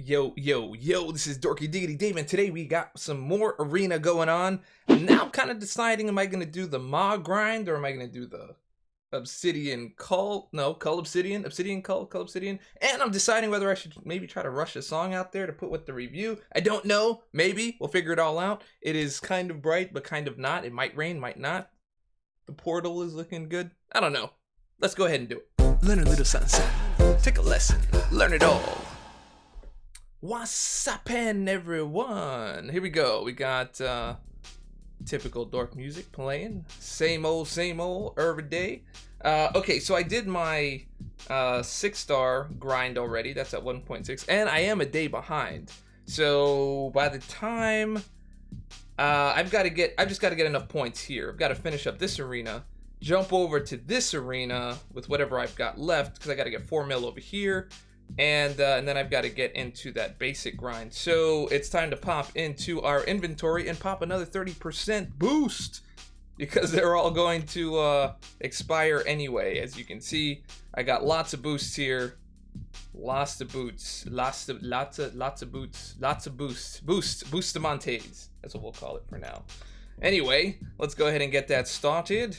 Yo, this is Dorky Diggedy Dave, and today we got some more arena going on. Now I'm kind of deciding, am I going to do the Ma grind, or am I going to do the Obsidian Cull? No, Cull Obsidian, Obsidian Cull, Cull Obsidian. And I'm deciding whether I should maybe try to rush a song out there to put with the review. I don't know, maybe, we'll figure it all out. It is kind of bright, but kind of not. It might rain, might not. The portal is looking good. I don't know. Let's go ahead and do it. Learn a little something, take a lesson, learn it all. What's uppin', everyone? Here we go. We got typical dork music playing. Same old every day. Okay, so I did my 6-star grind already. That's at 1.6, and I am a day behind. So by the time I've just got to get enough points here. I've got to finish up this arena, jump over to this arena with whatever I've got left, because I got to get 4 mil over here. And then I've got to get into that basic grind. So it's time to pop into our inventory and pop another 30% boost, because they're all going to expire anyway. As you can see, I got lots of boosts here. Lots of boots. Lots of boots. Lots of boosts. Bustamontes. That's what we'll call it for now. Anyway, let's go ahead and get that started.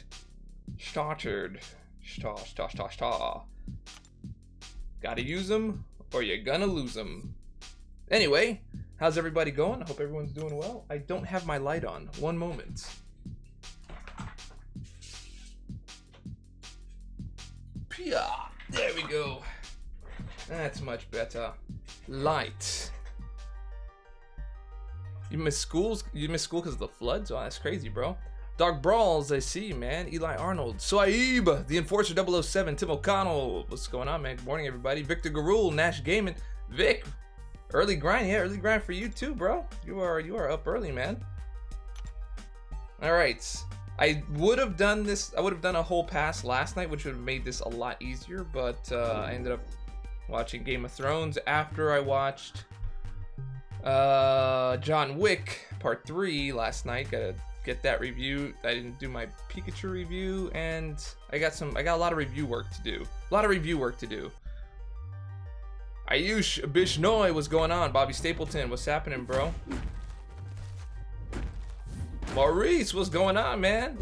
Gotta use them, or you're gonna lose them. Anyway, how's everybody going? I hope everyone's doing well. I don't have my light on. One moment. Pia, there we go. That's much better. Light. You miss school? You miss school because of the floods? Oh, that's crazy, bro. Dark Brawls, I see, man. Eli Arnold, Saib, The Enforcer 007, Tim O'Connell. What's going on, man? Good morning, everybody. Victor Garul, Nash Gaming. Vic, early grind. Yeah, early grind for you too, bro. You are up early, man. All right. I would have done this. I would have done a whole pass last night, which would have made this a lot easier. But I ended up watching Game of Thrones after I watched John Wick Part 3 last night. Gotta get that review. I didn't do my Pikachu review, and I got a lot of review work to do. Ayush Bishnoi, what's going on? Bobby Stapleton, what's happening, bro? Maurice, what's going on, man?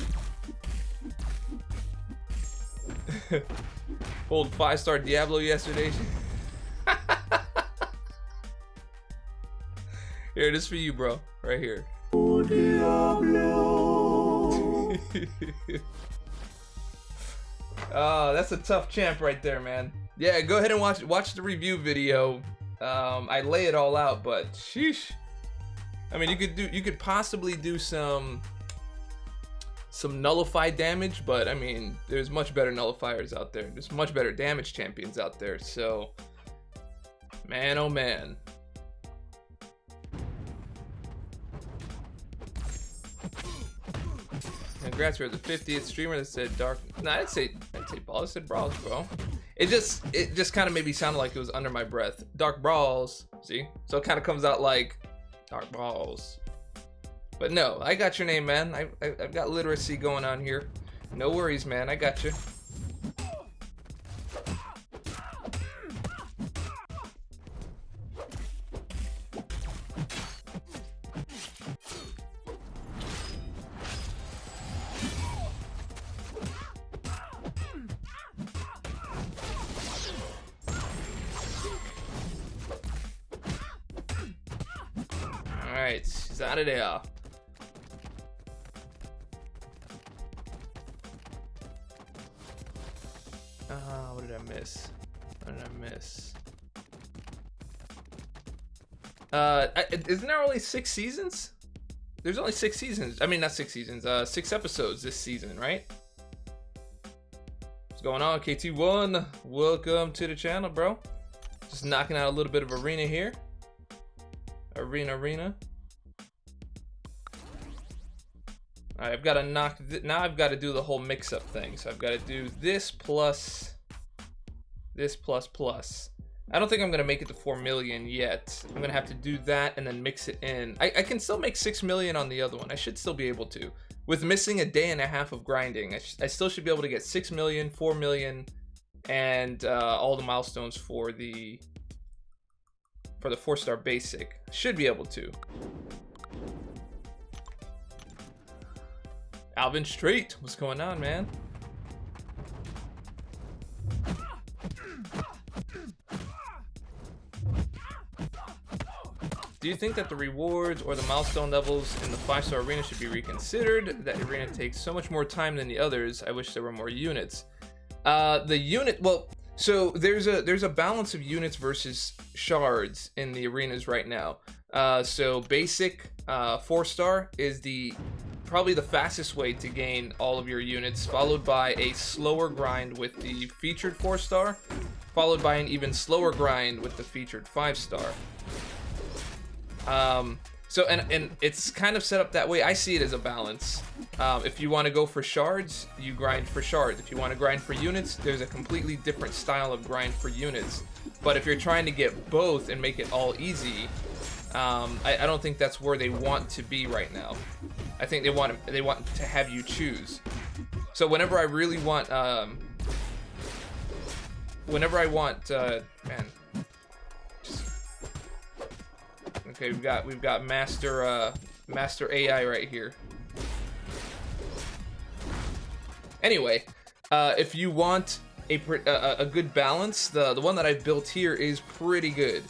Pulled 5-star Diablo yesterday. Here it is for you, bro. Right here. Oh, that's a tough champ right there, man. Yeah, go ahead and watch the review video. I lay it all out, but sheesh. I mean, you could possibly do some nullified damage, but I mean, there's much better nullifiers out there. There's much better damage champions out there. So, man, oh man. Congrats, we're the 50th streamer that said dark. No, I'd say balls. I said brawls, bro. It just kind of made me sound like it was under my breath. Dark brawls. See? So it kind of comes out like dark balls. But no, I got your name, man. I've got literacy going on here. No worries, man. I got you. Alright, she's out of there. What did I miss? Isn't there only 6 seasons? There's only 6 seasons. I mean, not 6 seasons. 6 episodes this season, right? What's going on, KT1? Welcome to the channel, bro. Just knocking out a little bit of arena here. Arena. Alright, I've got to now I've got to do the whole mix-up thing. So I've got to do this plus this plus. I don't think I'm going to make it to 4 million yet. I'm going to have to do that and then mix it in. I can still make 6 million on the other one. I should still be able to. With missing a day and a half of grinding, I still should be able to get 6 million, 4 million, and all the milestones for the for the 4-star basic. Should be able to. Alvin Straight, what's going on, man? Do you think that the rewards or the milestone levels in the 5-star arena should be reconsidered? That arena takes so much more time than the others. I wish there were more units. The unit, well, so there's a balance of units versus shards in the arenas right now. So basic 4-star is probably the fastest way to gain all of your units, followed by a slower grind with the featured 4-star, followed by an even slower grind with the featured 5-star. So and it's kind of set up that way. I see it as a balance. If you want to go for shards, you grind for shards. If you want to grind for units, there's a completely different style of grind for units. But if you're trying to get both and make it all easy, I don't think that's where they want to be right now. I think they want to have you choose. So whenever I really want, man. Okay, we've got master AI right here. Anyway, if you want a good balance, the one that I've built here is pretty good.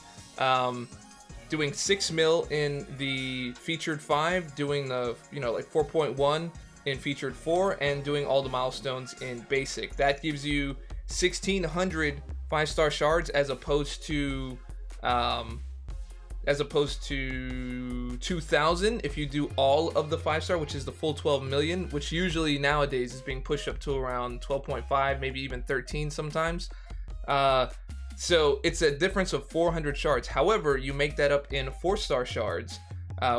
Doing 6 mil in the featured 5, doing the like 4.1 in featured 4, and doing all the milestones in basic. That gives you 1,600 5-star shards as opposed to 2,000 if you do all of the 5-star, which is the full 12 million, which usually nowadays is being pushed up to around 12.5, maybe even 13 sometimes. So it's a difference of 400 shards. However, you make that up in 4-star shards,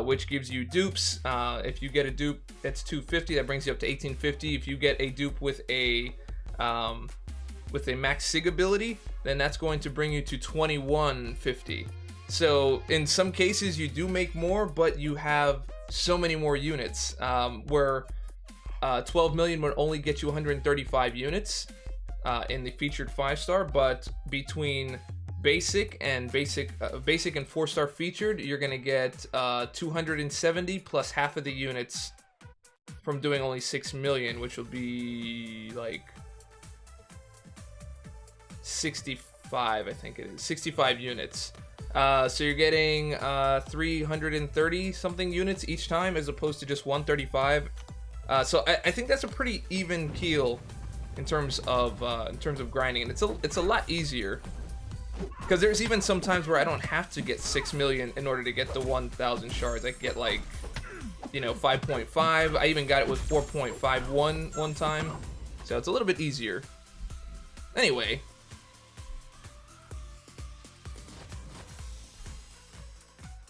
which gives you dupes. If you get a dupe, that's 250. That brings you up to 1850. If you get a dupe with a max sig ability, then that's going to bring you to 2150. So in some cases you do make more, but you have so many more units. Where 12 million would only get you 135 units in the featured 5-star, but between basic and 4-star featured, you're gonna get 270 plus half of the units from doing only 6 million, which will be like 65, I think it is 65 units. So you're getting 330 something units each time, as opposed to just 135. So I think that's a pretty even keel in terms of grinding, and it's a lot easier, because there's even some times where I don't have to get 6 million in order to get the 1,000 shards. I get like 5.5. I even got it with 4.51 one time, so it's a little bit easier. Anyway.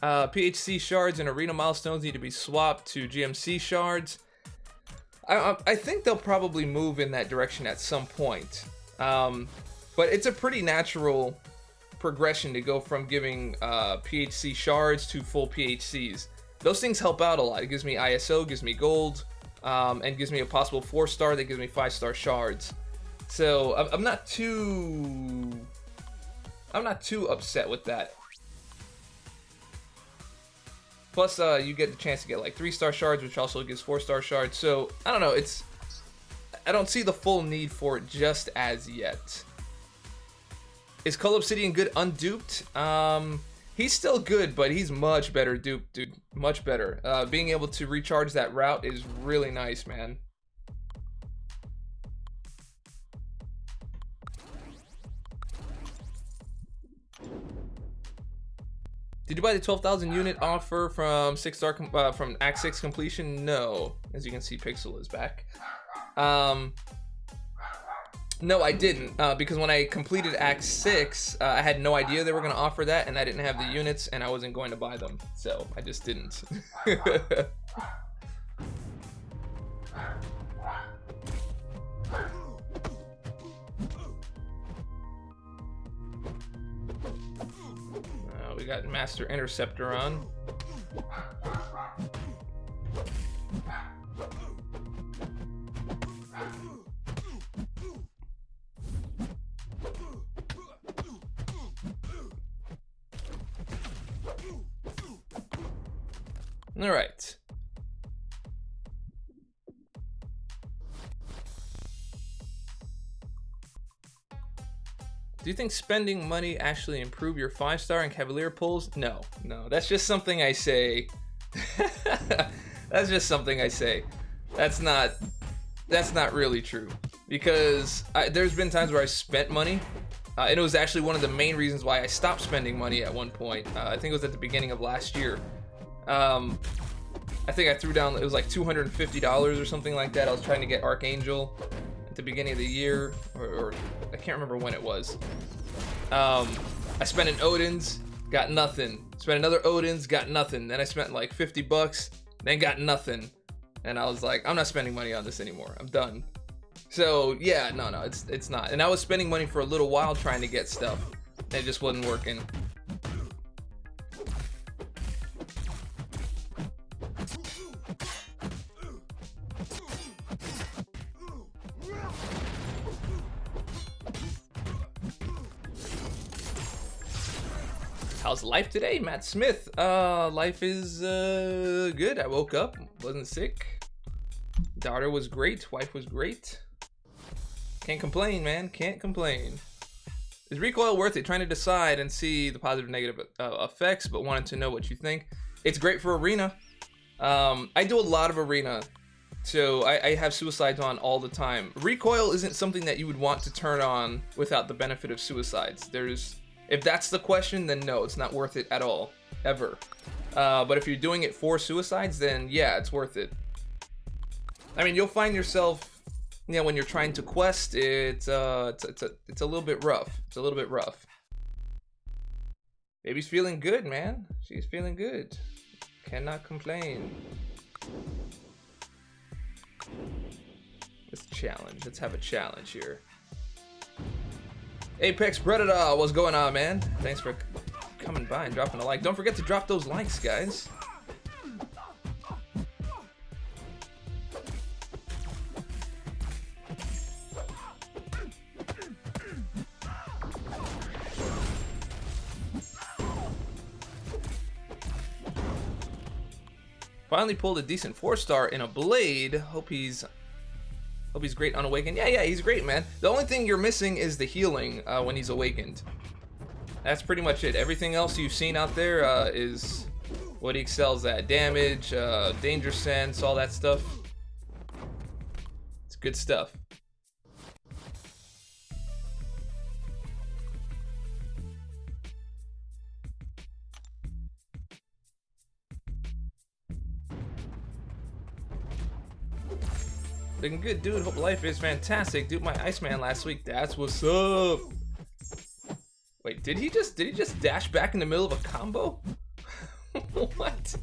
PHC shards and arena milestones need to be swapped to GMC shards. I think they'll probably move in that direction at some point. But it's a pretty natural progression to go from giving PHC shards to full PHCs. Those things help out a lot. It gives me ISO, gives me gold, and gives me a possible 4-star that gives me 5-star shards. So I'm not too upset with that. Plus, you get the chance to get like 3-star shards, which also gives 4-star shards. So I don't know. I don't see the full need for it just as yet. Is Cull Obsidian good unduped? He's still good, but he's much better duped, dude. Much better. Being able to recharge that route is really nice, man. Did you buy the 12,000 unit offer from from Act 6 completion? No. As you can see, Pixel is back. No, I didn't, because when I completed Act 6, I had no idea they were going to offer that, and I didn't have the units, and I wasn't going to buy them, so I just didn't. We got Master Interceptor on. All right. Do you think spending money actually improve your 5-star and Cavalier pulls? No, that's just something I say. That's just something I say. That's not really true, because there's been times where I spent money, and it was actually one of the main reasons why I stopped spending money at one point. I think it was at the beginning of last year. I think I threw down, it was like $250 or something like that. I was trying to get Archangel at the beginning of the year, or I can't remember when it was. I spent an Odin's, got nothing. Spent another Odin's, got nothing. Then I spent like $50, then got nothing. And I was like, I'm not spending money on this anymore. I'm done. So yeah, no, it's not. And I was spending money for a little while trying to get stuff, and it just wasn't working. How's life today, Matt Smith? Life is good. I woke up, wasn't sick. Daughter was great, wife was great. Can't complain, man, can't complain. Is recoil worth it? Trying to decide and see the positive and negative effects, but wanted to know what you think. It's great for arena. I do a lot of arena, so I have suicides on all the time. Recoil isn't something that you would want to turn on without the benefit of suicides. If that's the question, then no, it's not worth it at all, ever. But if you're doing it for suicides, then yeah, it's worth it. I mean, you'll find yourself, you know, when you're trying to quest, it's a little bit rough. It's a little bit rough. Baby's feeling good, man. She's feeling good. Cannot complain. Let's challenge. Let's have a challenge here. Apex Predator, what's going on, man? Thanks for coming by and dropping a like. Don't forget to drop those likes, guys. Finally pulled a decent 4-star in a Blade. Hope he's great unawakened. Yeah, he's great, man. The only thing you're missing is the healing when he's awakened. That's pretty much it. Everything else you've seen out there is what he excels at. Damage, danger sense, all that stuff. It's good stuff. Looking good, dude. Hope life is fantastic. Dude, my Iceman last week. That's what's up. Wait, did he just dash back in the middle of a combo? What?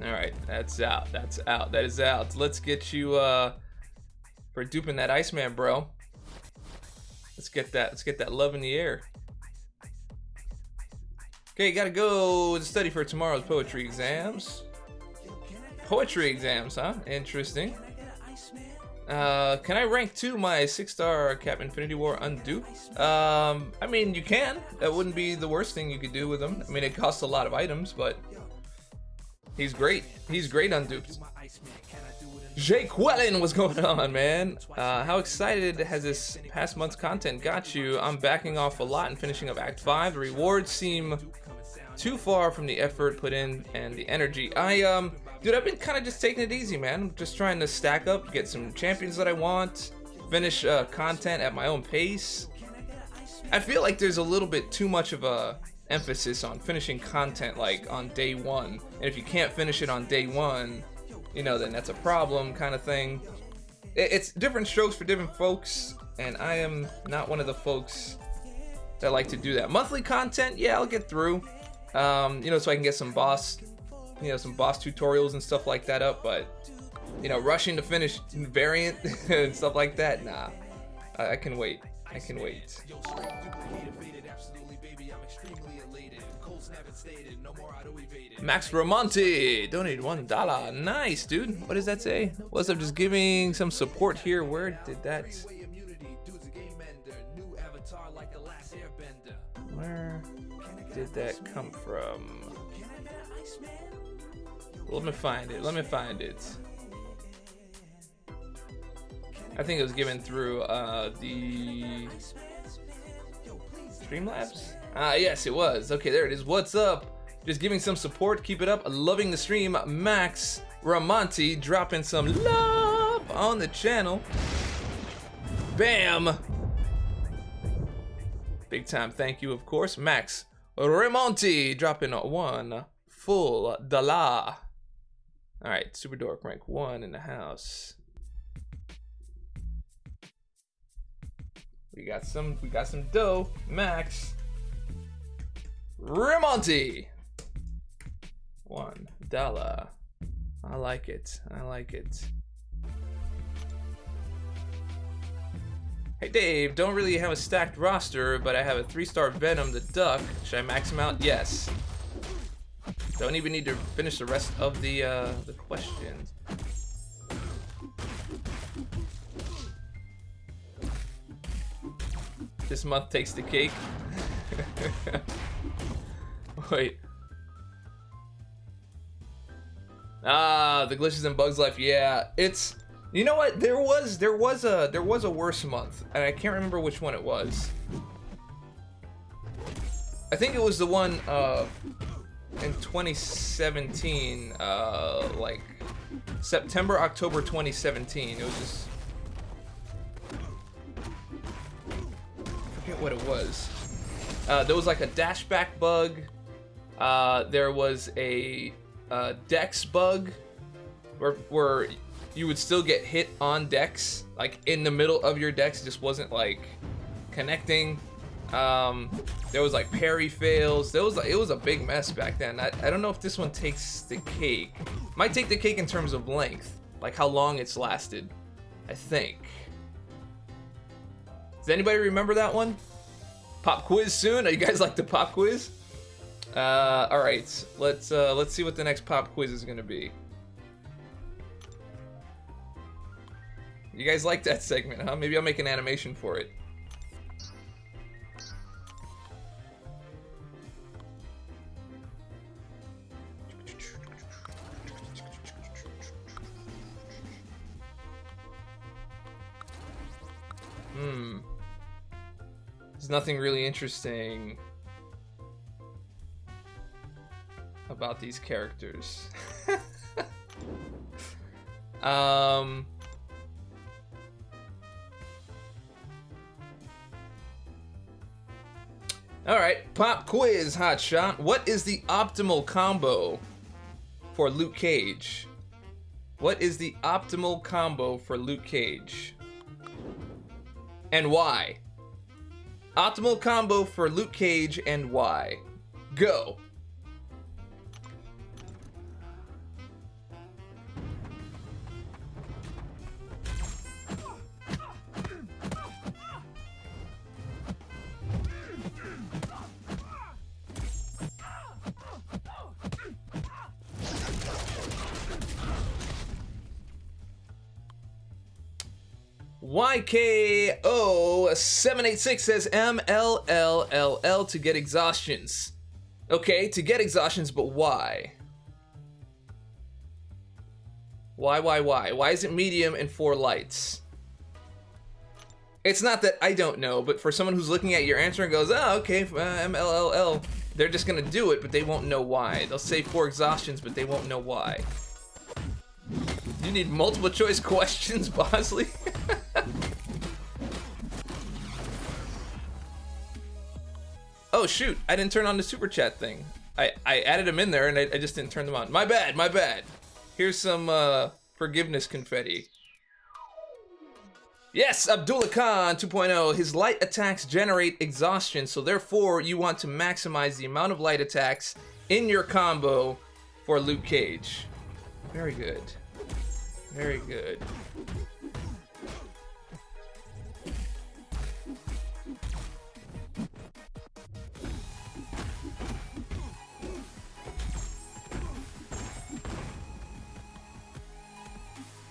All right, that's out. That's out. That is out. Let's get you for duping that Iceman, bro. Let's get that love in the air. Okay, gotta go to study for tomorrow's poetry exams. Poetry exams, huh? Interesting. Can I rank 2 my 6-star Cap Infinity War undo? I mean, you can. That wouldn't be the worst thing you could do with him. I mean, it costs a lot of items, but he's great. He's great unduped. Jake Wellen, what's going on, man? How excited has this past month's content got you? I'm backing off a lot and finishing up Act 5. The rewards seem too far from the effort put in and the energy. Dude, I've been kind of just taking it easy, man. I'm just trying to stack up, get some champions that I want, finish content at my own pace. I feel like there's a little bit too much of a emphasis on finishing content like on day 1. And if you can't finish it on day 1, you know, then that's a problem kind of thing. It's different strokes for different folks, and I am not one of the folks that like to do that. Monthly content, yeah, I'll get through. You know, so I can get some boss tutorials and stuff like that up, but you know, rushing to finish variant and stuff like that, nah. I can wait. I can wait. Max Ramonti donated $1. Nice, dude. What does that say? What's up? Just giving some support here. Where did that did that come from? Let me find it. Let me find it. I think it was given through the Streamlabs? Yes, it was. Okay, there it is. What's up? Just giving some support. Keep it up. Loving the stream. Max Ramonti dropping some love on the channel. Bam! Big time thank you, of course. Max Ramonti dropping one full dollar. Alright, Super Dork rank 1 in the house. We got some dough. Max Ramonti. $1. I like it. I like it. Hey Dave, don't really have a stacked roster, but I have a 3-star Venom the Duck. Should I max him out? Yes. Don't even need to finish the rest of the questions. This month takes the cake. Wait. The glitches in Bugs Life. Yeah, it's. You know what? There was a worse month, and I can't remember which one it was. I think it was the one in 2017, like September, October 2017. It was just. I forget what it was. There was like a dashback bug. There was a Dex bug where you would still get hit on Dex, like in the middle of your Dex, just wasn't like connecting. There was like parry fails. It was a big mess back then. I don't know if this one takes the cake. Might take the cake in terms of length, like how long it's lasted, I think. Does anybody remember that one? Pop quiz soon? Are you guys like the pop quiz? All right, let's see what the next pop quiz is gonna be. You guys like that segment, huh? Maybe I'll make an animation for it. There's nothing really interesting about these characters. Alright, pop quiz, hotshot. What is the optimal combo for Luke Cage? What is the optimal combo for Luke Cage? And why? Optimal combo for Luke Cage and why? Go! YKO786 says MLLLL to get exhaustions. Okay, to get exhaustions, but why? Why? Why is it medium and 4 lights? It's not that I don't know, but for someone who's looking at your answer and goes, oh, okay, MLLL, they're just gonna do it, but they won't know why. They'll say 4 exhaustions, but they won't know why. You need multiple choice questions, Bosley? Oh shoot, I didn't turn on the super chat thing. I added them in there and I just didn't turn them on. My bad. Here's some forgiveness confetti. Yes, Abdullah Khan 2.0. His light attacks generate exhaustion, so therefore you want to maximize the amount of light attacks in your combo for Luke Cage. Very good. Very good.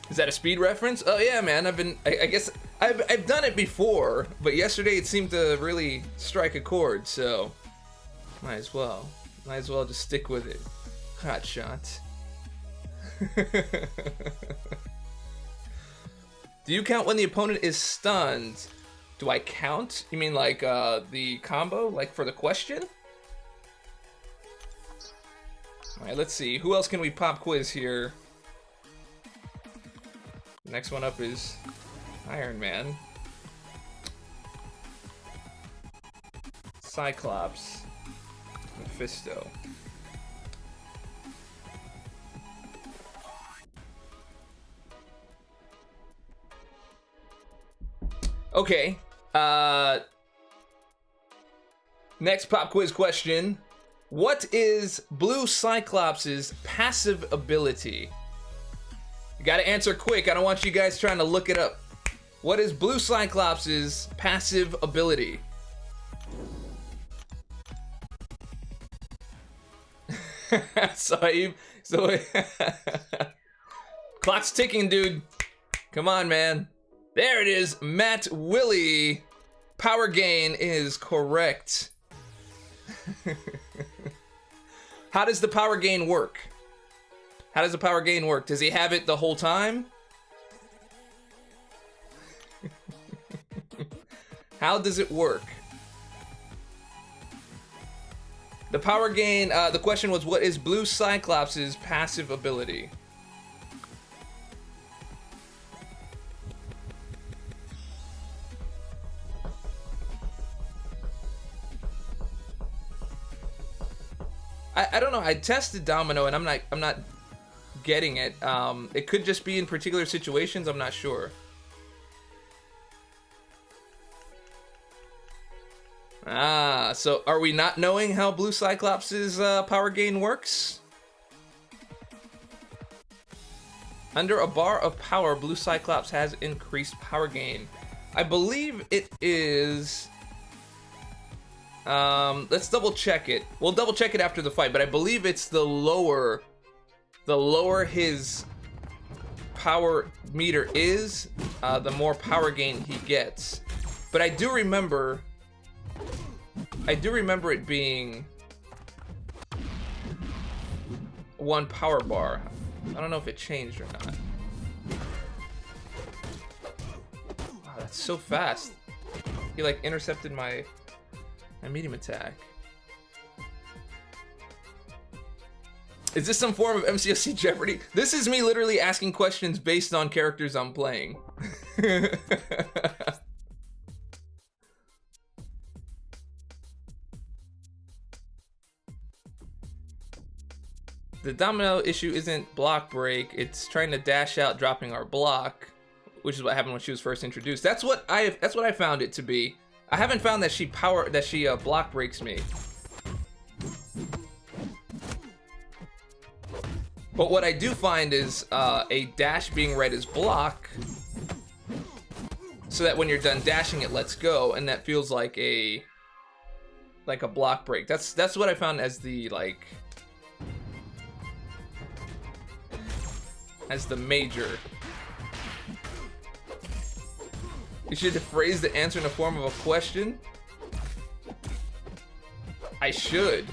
Is that a speed reference? Oh yeah, man. I guess I've done it before, but yesterday it seemed to really strike a chord. So Might as well. Might as well just stick with it. Hot shot. Do you count when the opponent is stunned? Do I count? You mean like the combo? Like for the question? Alright, let's see. Who else can we pop quiz here? Next one up is Iron Man. Cyclops. Mephisto. Okay. Next pop quiz question. What is Blue Cyclops' passive ability? You gotta answer quick. I don't want you guys trying to look it up. What is Blue Cyclops' passive ability? So clock's ticking, dude. Come on, man. There it is. Matt Willie. Power gain is correct. How does the power gain work? How does the power gain work? Does he have it the whole time? How does it work? The power gain, the question was, what is Blue Cyclops' passive ability? I don't know. I tested Domino and I'm not getting it. It could just be in particular situations. I'm not sure. So are we not knowing how Blue Cyclops' power gain works? Under a bar of power, Blue Cyclops has increased power gain. I believe it is... let's double check it. We'll double check it after the fight, but I believe it's the lower his power meter is, the more power gain he gets. But I do remember it being 1 power bar. I don't know if it changed or not. Wow, that's so fast. He like intercepted my medium attack. Is this some form of MCOC Jeopardy? This is me literally asking questions based on characters I'm playing. The Domino issue isn't block break, it's trying to dash out dropping our block, which is what happened when she was first introduced. That's what I found it to be. I haven't found that she block breaks me. But what I do find is a dash being read as block, so that when you're done dashing it lets go, and that feels like a block break. That's what I found as the major. You should phrase the answer in the form of a question. I should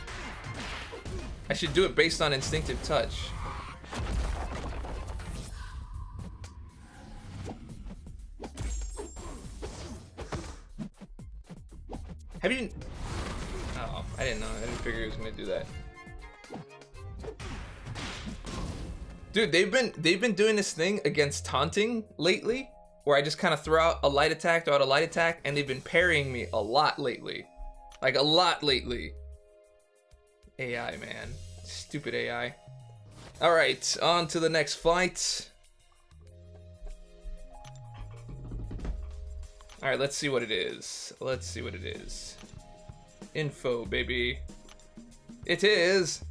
do it based on instinctive touch. Have you... Oh, I didn't know. I didn't figure he was gonna do that. Dude, they've been doing this thing against taunting lately, where I just kind of throw out a light attack, and they've been parrying me a lot lately. Like, a lot lately. AI, man. Stupid AI. Alright, on to the next fight. Alright, let's see what it is. Let's see what it is. Info, baby. It is...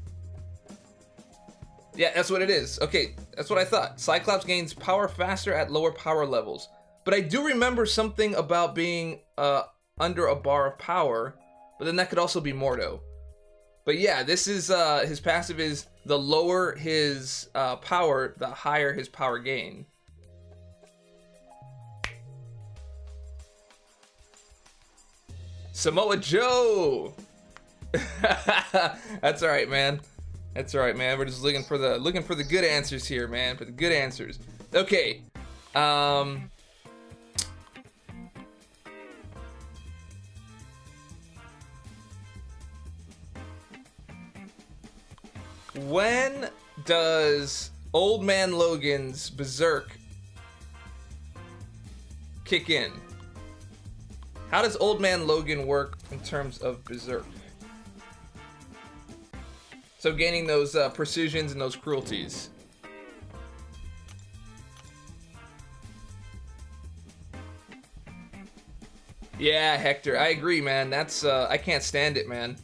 Yeah, that's what it is. Okay, that's what I thought. Cyclops gains power faster at lower power levels. But I do remember something about being under a bar of power, but then that could also be Mordo. But yeah, this is his passive is the lower his power, the higher his power gain. Samoa Joe! That's all right, man. That's all right, man. We're just looking for the good answers here, man. For the good answers. Okay. When does Old Man Logan's Berserk kick in? How does Old Man Logan work in terms of Berserk? So gaining those precisions and those cruelties. Yeah, Hector, I agree, man. That's I can't stand it, man.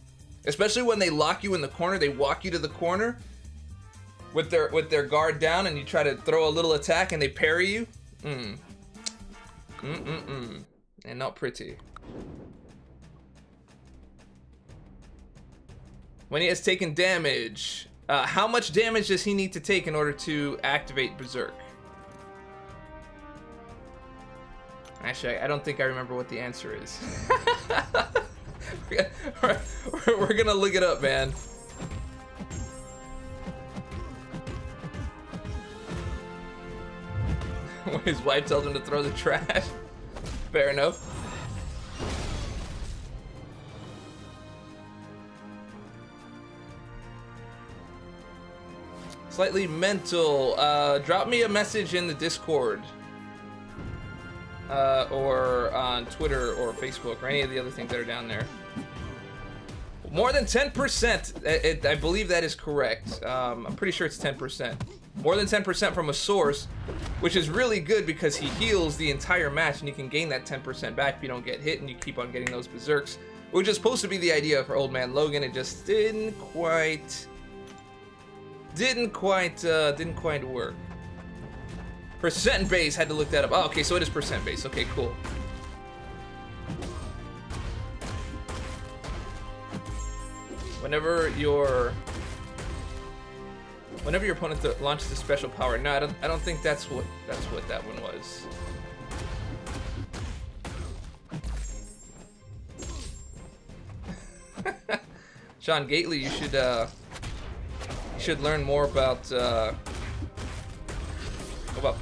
Especially when they lock you in the corner, they walk you to the corner with their guard down, and you try to throw a little attack, and they parry you. And not pretty. When he has taken damage, how much damage does he need to take in order to activate Berserk? Actually, I don't think I remember what the answer is. We're gonna look it up, man. When his wife tells him to throw the trash. Fair enough. Slightly mental. Drop me a message in the Discord. Or on Twitter or Facebook or any of the other things that are down there. More than 10%. I believe that is correct. I'm pretty sure it's 10%. More than 10% from a source, which is really good because he heals the entire match and you can gain that 10% back if you don't get hit and you keep on getting those berserks, which is supposed to be the idea for Old Man Logan. It just didn't quite work. Percent base, had to look that up. Oh, okay, so it is percent base. Okay, cool. Whenever your opponent launches a special power. No, I don't think that's what that one was. Sean Gately, you should learn more about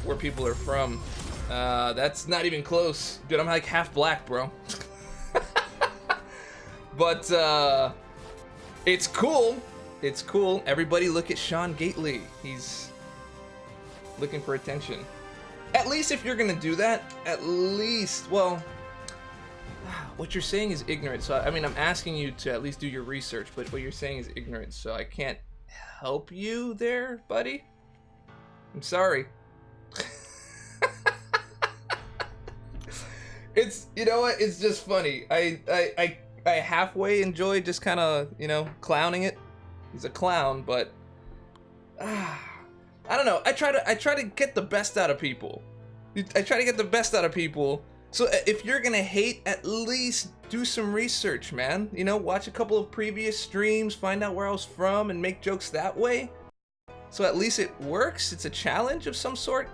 where people are from. That's not even close. Dude, I'm like half black, bro. But it's cool. It's cool. Everybody look at Sean Gately. He's looking for attention. At least if you're gonna do that, at least, well, what you're saying is ignorant. So, I mean, I'm asking you to at least do your research, but what you're saying is ignorant. So I can't help you there, buddy. I'm sorry. It's, you know what, it's just funny. I halfway enjoy just kind of, you know, clowning it. He's a clown, but I don't know. I try to get the best out of people. I try to get the best out of people. So if you're gonna hate, at least do some research, man. You know, watch a couple of previous streams, find out where I was from, and make jokes that way. So at least it works. It's a challenge of some sort.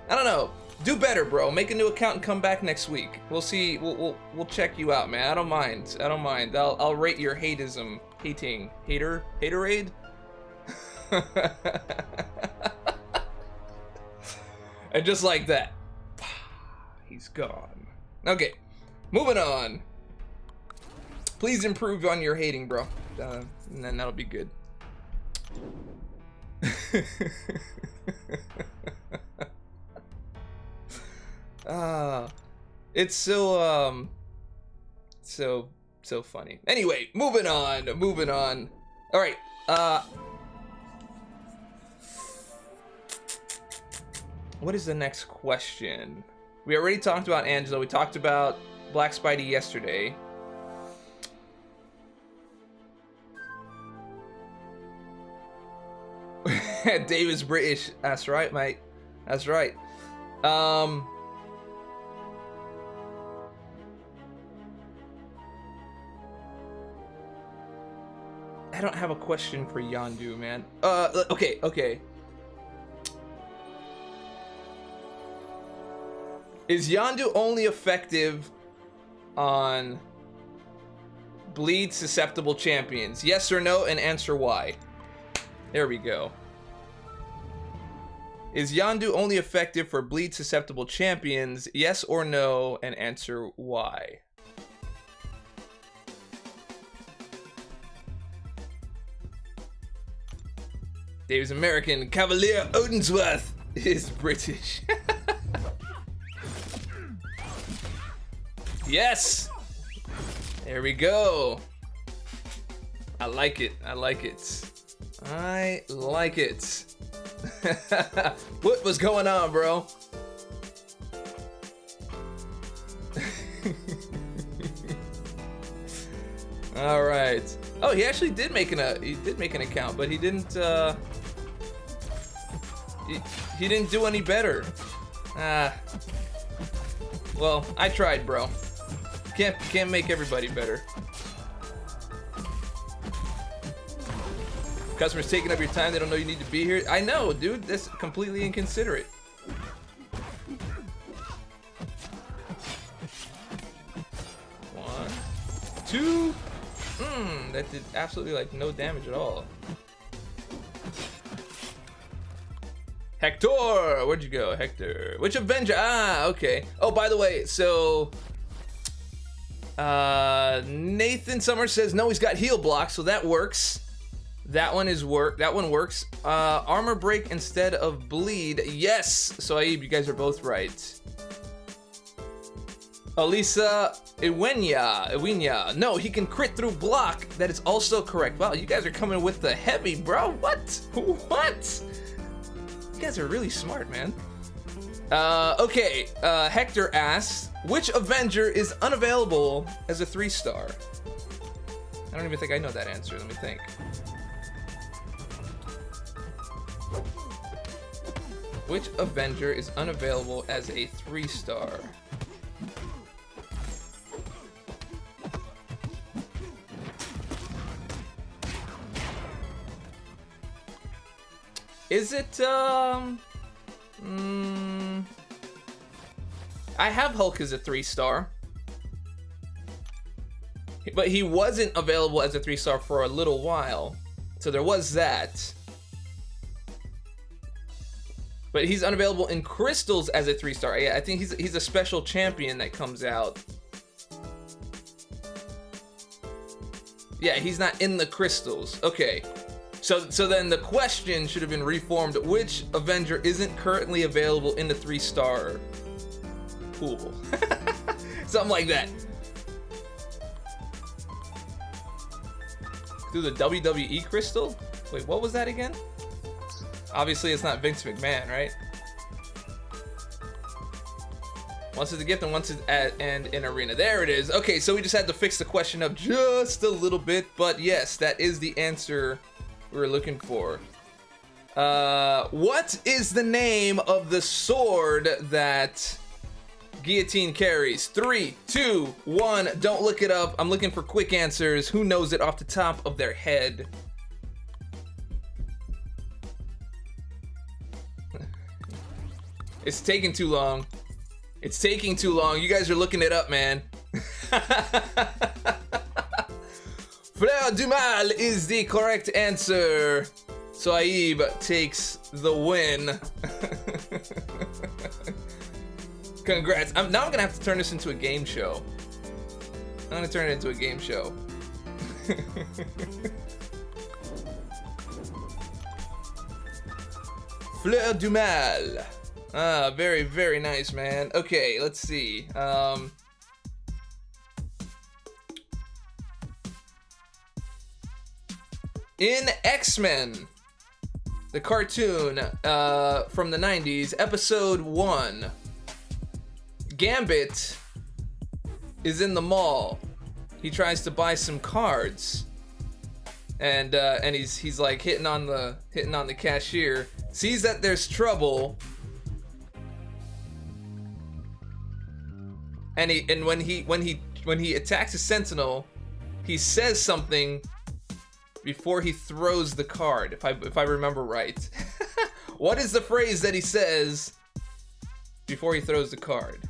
I don't know. Do better, bro. Make a new account and come back next week. We'll see. We'll check you out, man. I don't mind. I don't mind. I'll rate your hateism. Haterade. And just like that, he's gone. Okay, moving on. Please improve on your hating, bro. And then that'll be good. It's so funny. Anyway, moving on. All right, what is the next question? We already talked about Angela. We talked about Black Spidey yesterday. Dave is British. That's right, mate. That's right. I don't have a question for Yondu, man. Okay. Is Yondu only effective on bleed susceptible champions? Yes or no, and answer why. There we go. Is Yondu only effective for bleed susceptible champions? Yes or no, and answer why. Dave's American. Cavalier Odensworth is British. Yes! There we go. I like it. I like it. I like it. What was going on, bro? All right. Oh, he actually did make an account, but he didn't he didn't do any better. Well, I tried, bro. Can't make everybody better. Customers taking up your time, they don't know you need to be here. I know, dude, that's completely inconsiderate. One, two. That did absolutely like no damage at all. Hector, where'd you go, Hector? Which Avenger? Ah, okay. Oh, by the way, so Nathan Summers says no, he's got heal block, so that works. That one works. Armor break instead of bleed. Yes. So Aib, you guys are both right. Alisa Iwenya. No, he can crit through block. That is also correct. Wow, you guys are coming with the heavy, bro. What? What? You guys are really smart, man. Okay. Hector asks, which Avenger is unavailable as a 3-star? I don't even think I know that answer. Let me think. Which Avenger is unavailable as a 3-star? Is it, I have Hulk as a 3-star. But he wasn't available as a 3-star for a little while. So there was that. But he's unavailable in crystals as a 3-star. Yeah, I think he's a special champion that comes out. Yeah, he's not in the crystals. Okay. So then the question should have been reformed. Which Avenger isn't currently available in the 3-star pool? Something like that. Through the WWE crystal? Wait, what was that again? Obviously, it's not Vince McMahon, right? Once it's a gift and once it's and in arena. There it is. Okay, so we just had to fix the question up just a little bit, but yes, that is the answer we were looking for. What is the name of the sword that Guillotine carries? 3, 2, 1. Don't look it up. I'm looking for quick answers. Who knows it off the top of their head? It's taking too long. It's taking too long. You guys are looking it up, man. Fleur du Mal is the correct answer. So Aib takes the win. Congrats. Now I'm gonna have to turn this into a game show. I'm gonna turn it into a game show. Fleur du Mal. Ah, very, very nice, man. Okay, let's see. In X-Men, the cartoon from the 90s, episode 1, Gambit is in the mall. He tries to buy some cards, and he's like hitting on the cashier. Sees that there's trouble, and when he attacks a sentinel, he says something before he throws the card, if I remember right. What is the phrase that he says before he throws the card?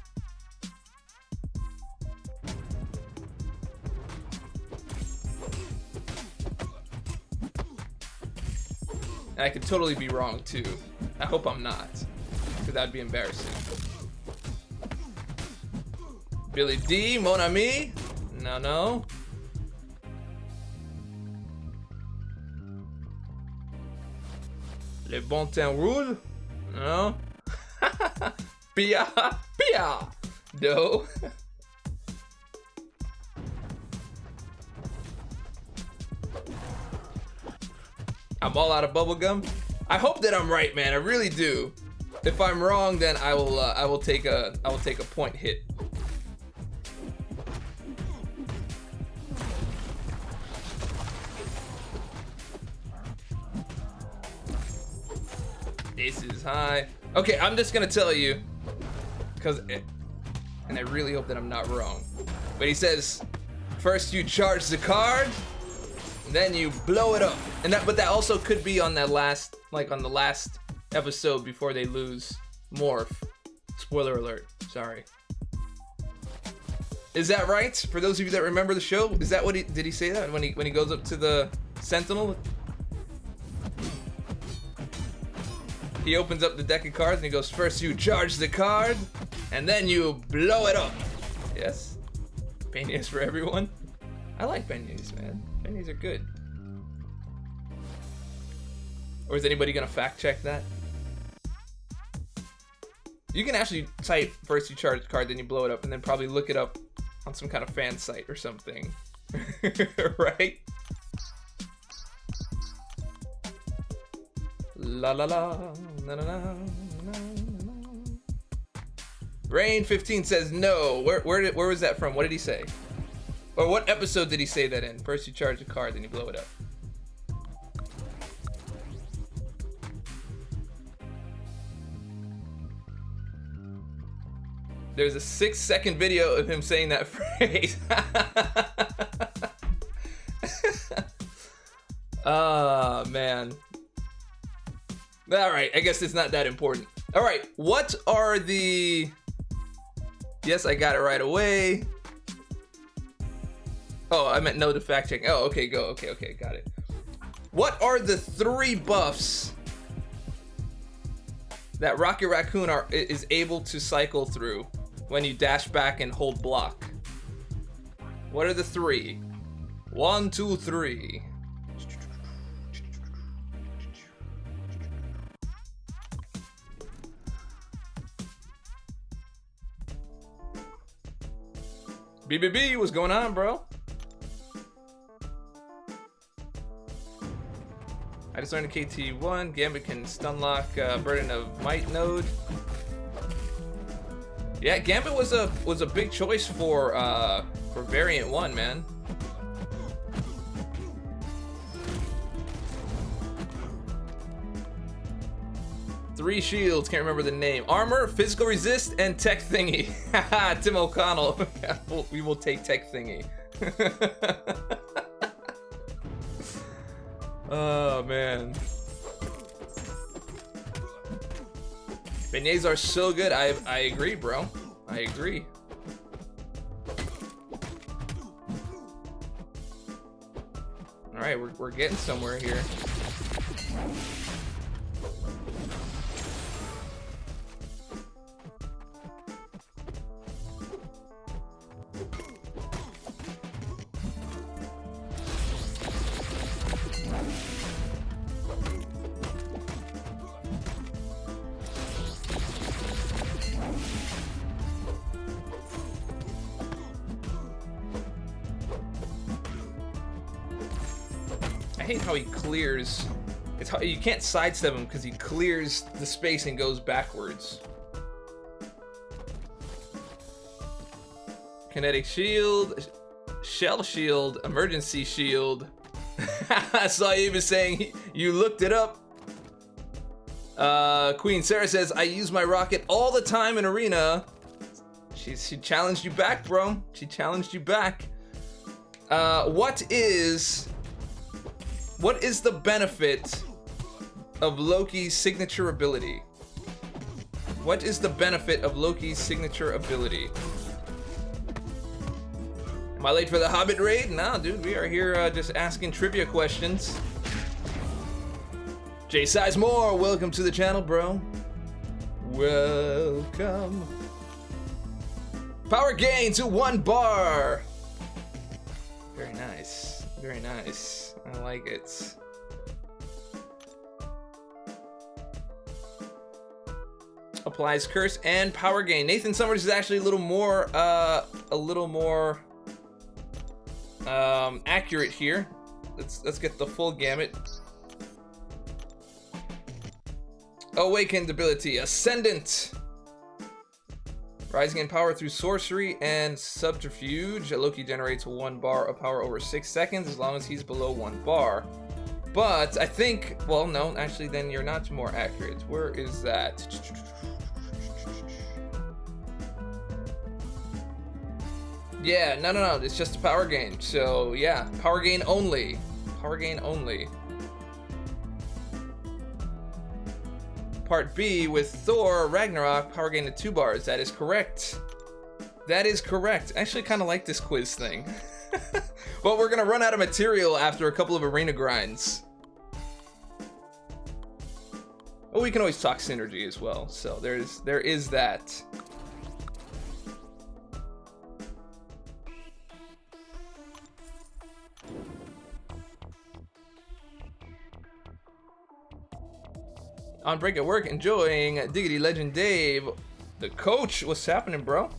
And I could totally be wrong too. I hope I'm not, because that'd be embarrassing. Billy D, mon ami. No, no. Le bon temps roule. No. Pia, pia. No. I'm all out of bubblegum. I hope that I'm right, man. I really do. If I'm wrong, then I will take a point hit. This is high. Okay, I'm just gonna tell you, and I really hope that I'm not wrong. But he says, first you charge the card, then you blow it up. But that also could be on that last, like on the last episode before they lose Morph. Spoiler alert. Sorry. Is that right? For those of you that remember the show, is that what did he say that when he goes up to the Sentinel? He opens up the deck of cards and he goes, first you charge the card, and then you blow it up. Yes? Beignets for everyone? I like beignets, man. Beignets are good. Or is anybody gonna fact check that? You can actually type first you charge the card, then you blow it up, and then probably look it up on some kind of fan site or something. Right? La la la, na na na na na. Rain15 says no. Where was that from? What did he say? Or what episode did he say that in? First you charge the card, then you blow it up. There's a 6-second video of him saying that phrase. Oh, man. Alright, I guess it's not that important. Alright, what are the... Yes, I got it right away. Oh, I meant no to fact check. Oh, okay, go. Okay, got it. What are the 3 buffs that Rocket Raccoon is able to cycle through when you dash back and hold block? What are the 3? 1, 2, 3. BBB, what's going on, bro? I just learned a KT1. Gambit can stun lock Burden of Might node. Yeah, Gambit was a big choice for variant 1, man. Three shields, can't remember the name. Armor, physical resist, and tech thingy. Haha, Tim O'Connell. We will take tech thingy. Oh, man. Beignets are so good. I agree, bro. I agree. All right, we're getting somewhere here. I hate how he clears. It's how you can't sidestep him because he clears the space and goes backwards. Kinetic shield, shell shield, emergency shield. I saw you even saying you looked it up. Queen Sarah says, I use my rocket all the time in arena. She challenged you back, bro. She challenged you back. What is the benefit of Loki's signature ability? What is the benefit of Loki's signature ability? Am I late for the Hobbit raid? No, dude, we are here just asking trivia questions. J Sizemore, welcome to the channel, bro. Welcome. Power gain to 1 bar. Very nice. Very nice. I like it. Applies curse and power gain. Nathan Summers is actually a little more accurate here. Let's get the full gamut. Awakened ability, Ascendant. Rising in power through sorcery and subterfuge. Loki generates 1 bar of power over 6 seconds as long as he's below 1 bar. But I think, well, no, actually, then you're not more accurate. Where is that? Yeah, no, it's just a power gain. So yeah, power gain only. Power gain only. Part B with Thor Ragnarok, power gain to 2 bars. That is correct. That is correct. I actually kind of like this quiz thing. But we're gonna run out of material after a couple of arena grinds. Oh, we can always talk synergy as well. So there is that. On break at work, enjoying Diggedy Legend Dave. The coach, what's happening, bro?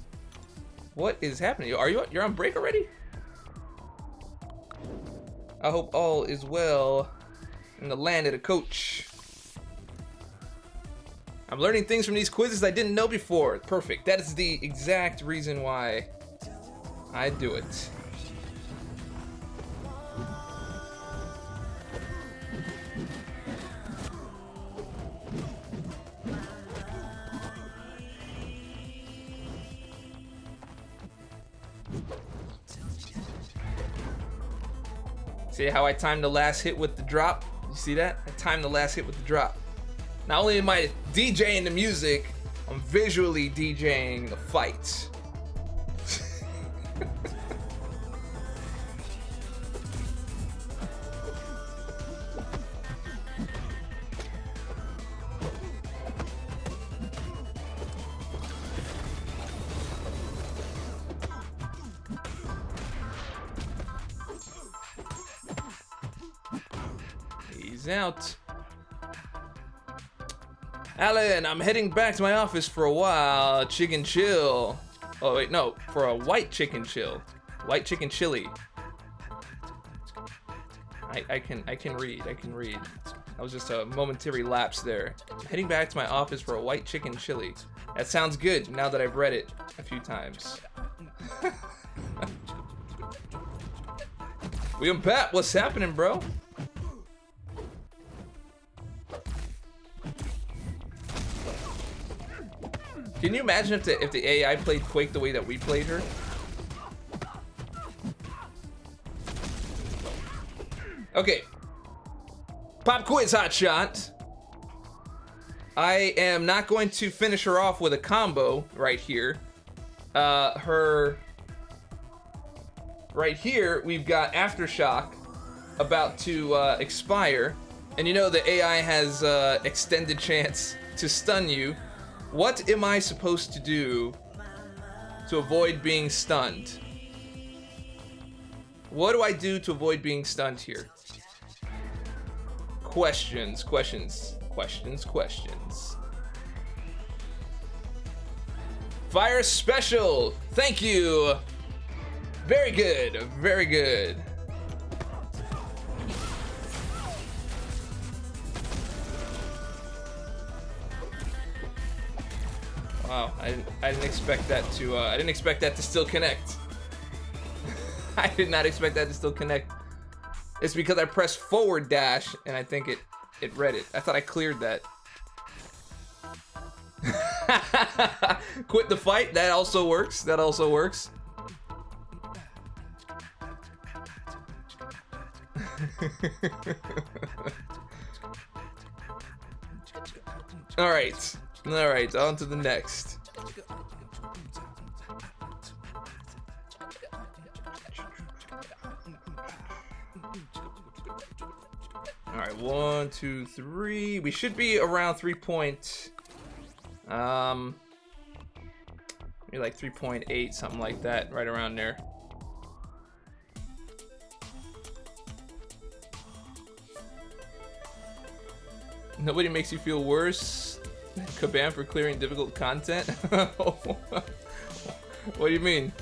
What is happening? You're on break already? I hope all is well in the land of the coach. I'm learning things from these quizzes I didn't know before. Perfect. That is the exact reason why I do it. See how I timed the last hit with the drop? You see that? I timed the last hit with the drop. Not only am I DJing the music, I'm visually DJing the fights. He's out. Alan, I'm heading back to my office for a while. Chicken chill. Oh wait, no, for a white chicken chill. White chicken chili. I can read. That was just a momentary lapse there. I'm heading back to my office for a white chicken chili. That sounds good now that I've read it a few times. William Pat, what's happening, bro? Can you imagine if the AI played Quake the way that we played her? Okay. Pop quiz, hotshot. I am not going to finish her off with a combo right here. Right here, we've got Aftershock about to expire. And you know the AI has extended chance to stun you. What am I supposed to do to avoid being stunned? What do I do to avoid being stunned here? Questions. Fire special. Thank you. Very good. Very good. Wow, I didn't expect that to still connect. I did not expect that to still connect. It's because I pressed forward dash and I think it read it. I thought I cleared that. Quit the fight. That also works. All right, on to the next. All right, 1 1, 2, 3. We should be around 3 point. Maybe like 3.8, something like that, right around there. Nobody makes you feel worse than Kabam for clearing difficult content. What do you mean?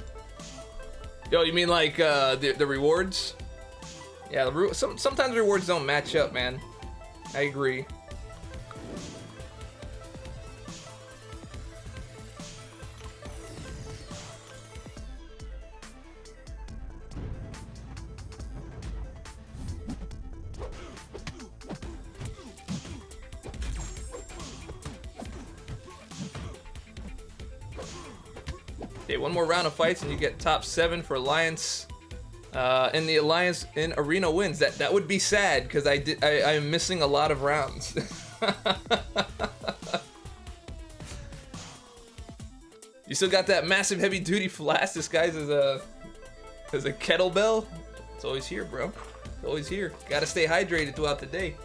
Yo, you mean like the rewards? Yeah, sometimes rewards don't match up, man. I agree. Okay, one more round of fights and you get top 7 for Alliance. And the Alliance in Arena wins. That would be sad because I'm missing a lot of rounds. You still got that massive heavy duty flask disguised as a kettlebell? It's always here, bro. It's always here. Gotta stay hydrated throughout the day.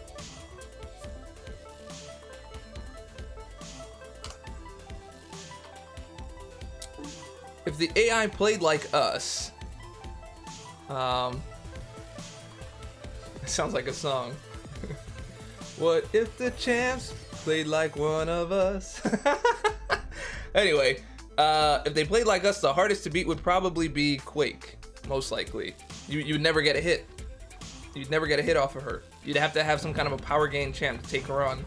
If the AI played like us, it sounds like a song. What if the champs played like one of us? Anyway, if they played like us, the hardest to beat would probably be Quake, most likely. You'd never get a hit. You'd never get a hit off of her. You'd have to have some kind of a power gain champ to take her on.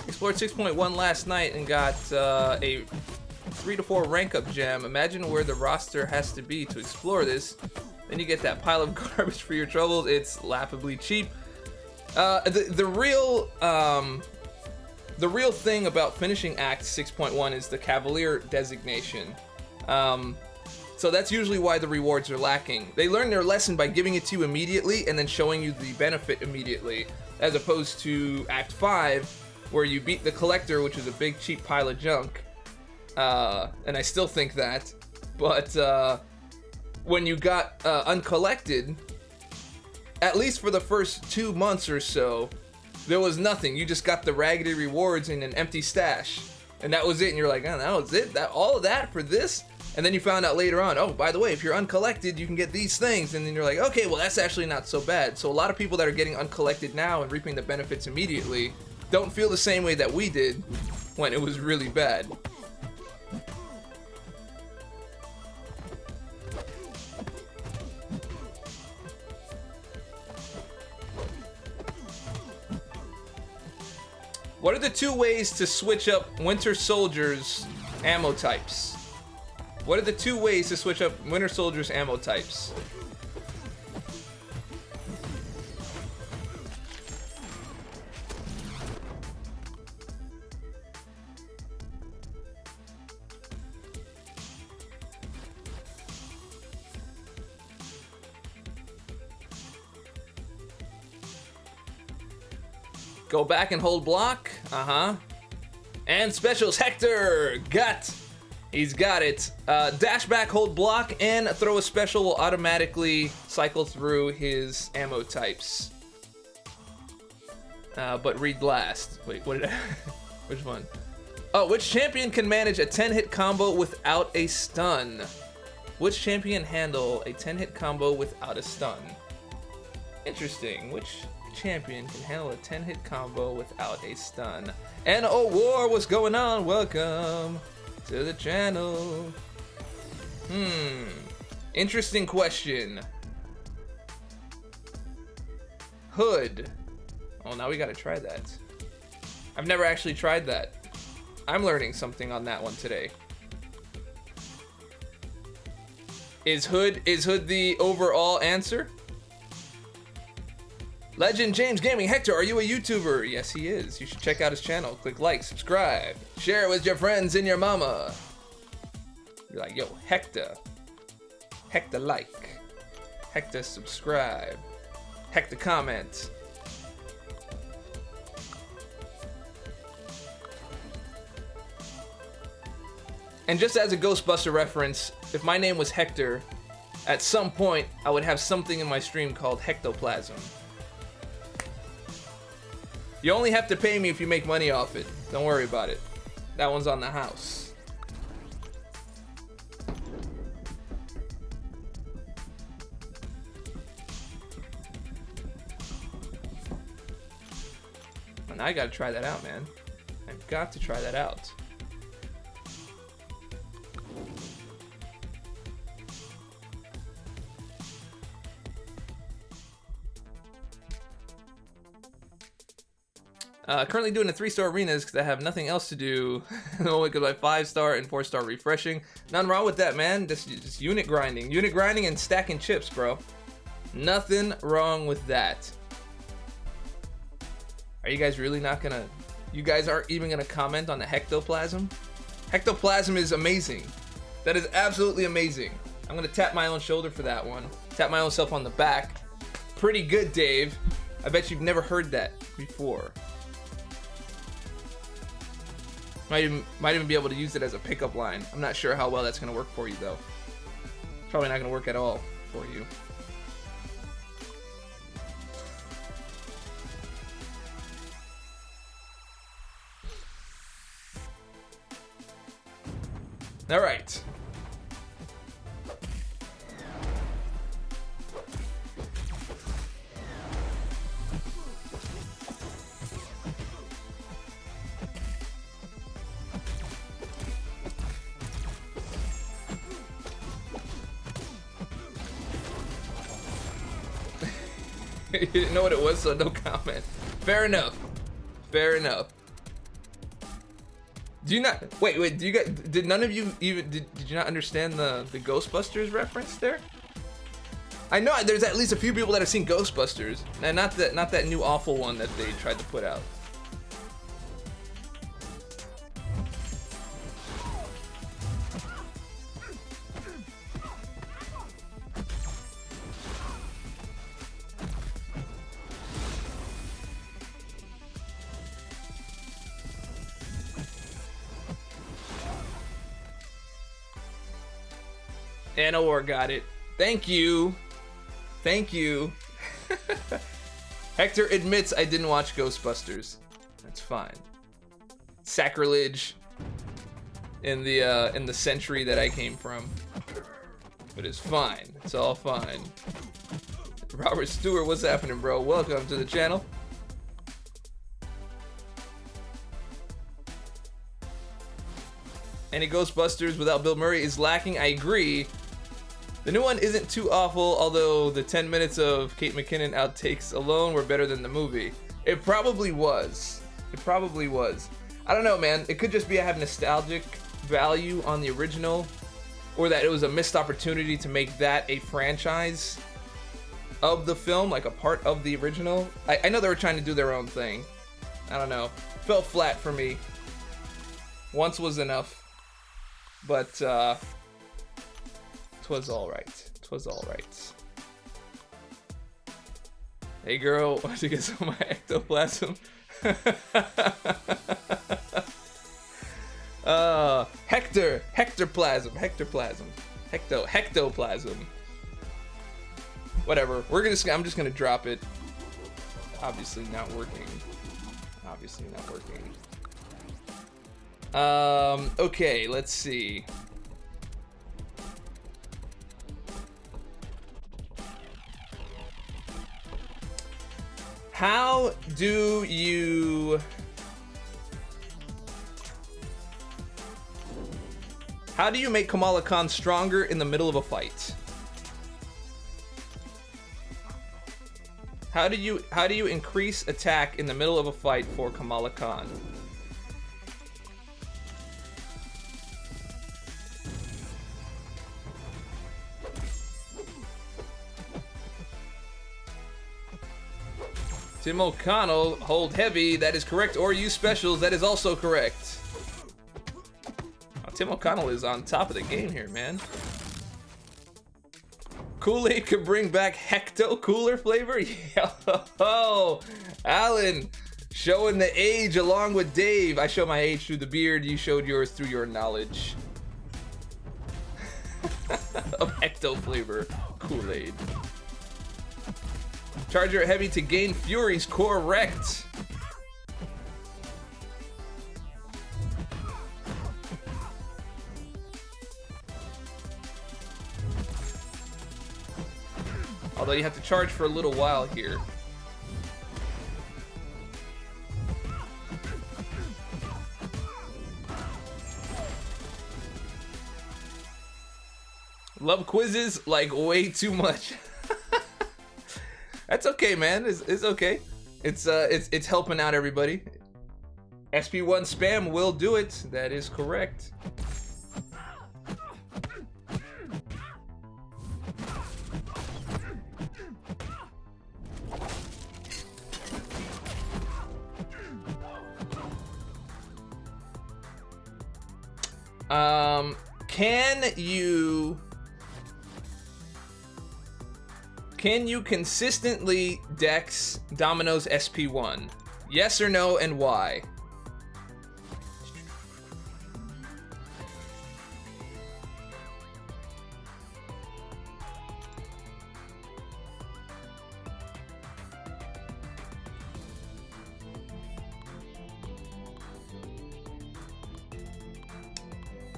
Explored 6.1 last night and got a 3 to 4 rank up gem. Imagine where the roster has to be to explore this. Then you get that pile of garbage for your troubles. It's laughably cheap. The real thing about finishing Act 6.1 is the Cavalier designation. So that's usually why the rewards are lacking. They learn their lesson by giving it to you immediately and then showing you the benefit immediately, as opposed to Act 5, where you beat the Collector, which is a big cheap pile of junk. And I still think that. But when you got uncollected, at least for the first 2 months or so, there was nothing. You just got the raggedy rewards in an empty stash. And that was it. And you're like, oh, that was it? All of that for this? And then you found out later on, oh, by the way, if you're uncollected, you can get these things. And then you're like, okay, well, that's actually not so bad. So a lot of people that are getting uncollected now and reaping the benefits immediately don't feel the same way that we did when it was really bad. What are the 2 ways to switch up Winter Soldier's ammo types? What are the 2 ways to switch up Winter Soldier's ammo types? Go back and hold block. And specials, Hector he's got it. Dash back, hold block, and throw a special will automatically cycle through his ammo types. But read last. Wait, what did I? Which one? Oh, which champion can manage a 10-hit combo without a stun? Which champion handle a 10-hit combo without a stun? Interesting. Which champion can handle a 10-hit combo without a stun? And oh, war, what's going on? Welcome to the channel. Interesting question. Hood. Oh, now we gotta try that. I've never actually tried that. I'm learning something on that one today. Is Hood the overall answer? Legend James Gaming, Hector, are you a YouTuber? Yes, he is. You should check out his channel. Click like, subscribe, share it with your friends and your mama. You're like, yo, Hector. Hector like. Hector subscribe. Hector comment. And just as a Ghostbuster reference, if my name was Hector, at some point I would have something in my stream called Hectoplasm. You only have to pay me if you make money off it. Don't worry about it. That one's on the house. And I gotta try that out, man. I've got to try that out. Currently doing the 3-star arenas because I have nothing else to do. Only because my 5-star and 4-star refreshing. Nothing wrong with that, man. Just unit grinding. Unit grinding and stacking chips, bro. Nothing wrong with that. Are you guys really not gonna... You guys aren't even gonna comment on the Hectoplasm? Hectoplasm is amazing. That is absolutely amazing. I'm gonna tap my own shoulder for that one. Tap my own self on the back. Pretty good, Dave. I bet you've never heard that before. Might even be able to use it as a pickup line. I'm not sure how well that's gonna work for you though. Probably not gonna work at all for you. All right. You didn't know what it was, so no comment. Fair enough. Fair enough. Do you not wait, do you guys, did none of you even did you not understand the Ghostbusters reference there? I know there's at least a few people that have seen Ghostbusters, and not that new awful one that they tried to put out. Anowar got it. Thank you. Thank you. Hector admits I didn't watch Ghostbusters. That's fine. Sacrilege in the century that I came from. But it's fine. It's all fine. Robert Stewart, what's happening, bro? Welcome to the channel. Any Ghostbusters without Bill Murray is lacking. I agree. The new one isn't too awful, although the 10 minutes of Kate McKinnon outtakes alone were better than the movie. It probably was. It probably was. I don't know, man. It could just be I have nostalgic value on the original, or that it was a missed opportunity to make that a franchise of the film, like a part of the original. I know they were trying to do their own thing. I don't know. Felt flat for me. Once was enough. But, 'twas alright. 'Twas alright. Hey girl, want to get some of my ectoplasm? Hectoplasm. Hectoplasm. Whatever. I'm just gonna drop it. Obviously not working. Obviously not working. Okay, let's see. How do you make Kamala Khan stronger in the middle of a fight? How do you increase attack in the middle of a fight for Kamala Khan? Tim O'Connell, hold heavy, that is correct, or use specials, that is also correct. Oh, Tim O'Connell is on top of the game here, man. Kool-Aid could bring back Hecto Cooler flavor? Yo, Alan, showing the age along with Dave. I show my age through the beard, you showed yours through your knowledge. Mephisto flavor Kool-Aid. Charge your heavy to gain furies. Correct. Although you have to charge for a little while here. Love quizzes like way too much. That's okay, man. It's okay. It's helping out everybody. SP1 spam will do it. That is correct. Can you consistently dex Domino's SP1? Yes or no, and why?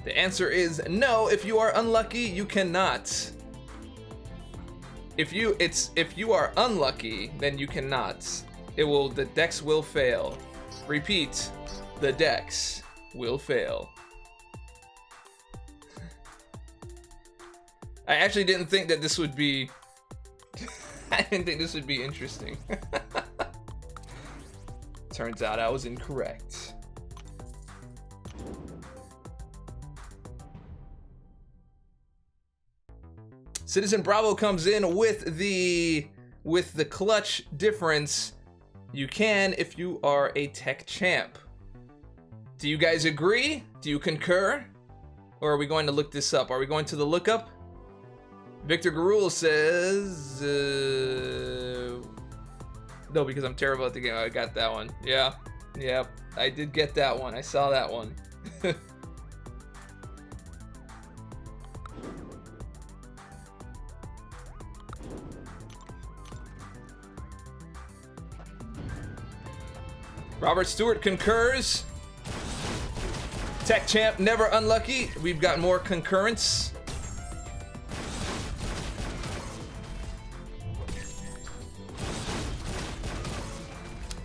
The answer is no. If you are unlucky, you cannot. If you are unlucky, then you cannot. The dex will fail. Repeat, the dex will fail. I actually didn't think that this would be I didn't think this would be interesting. Turns out I was incorrect. Citizen Bravo comes in with the clutch difference. You can if you are a tech champ. Do you guys agree? Do you concur? Or are we going to look this up? Are we going to the lookup? Victor Garul says no, because I'm terrible at the game. I got that one. Yeah, I did get that one. I saw that one. Robert Stewart concurs. Tech champ, never unlucky. We've got more concurrence.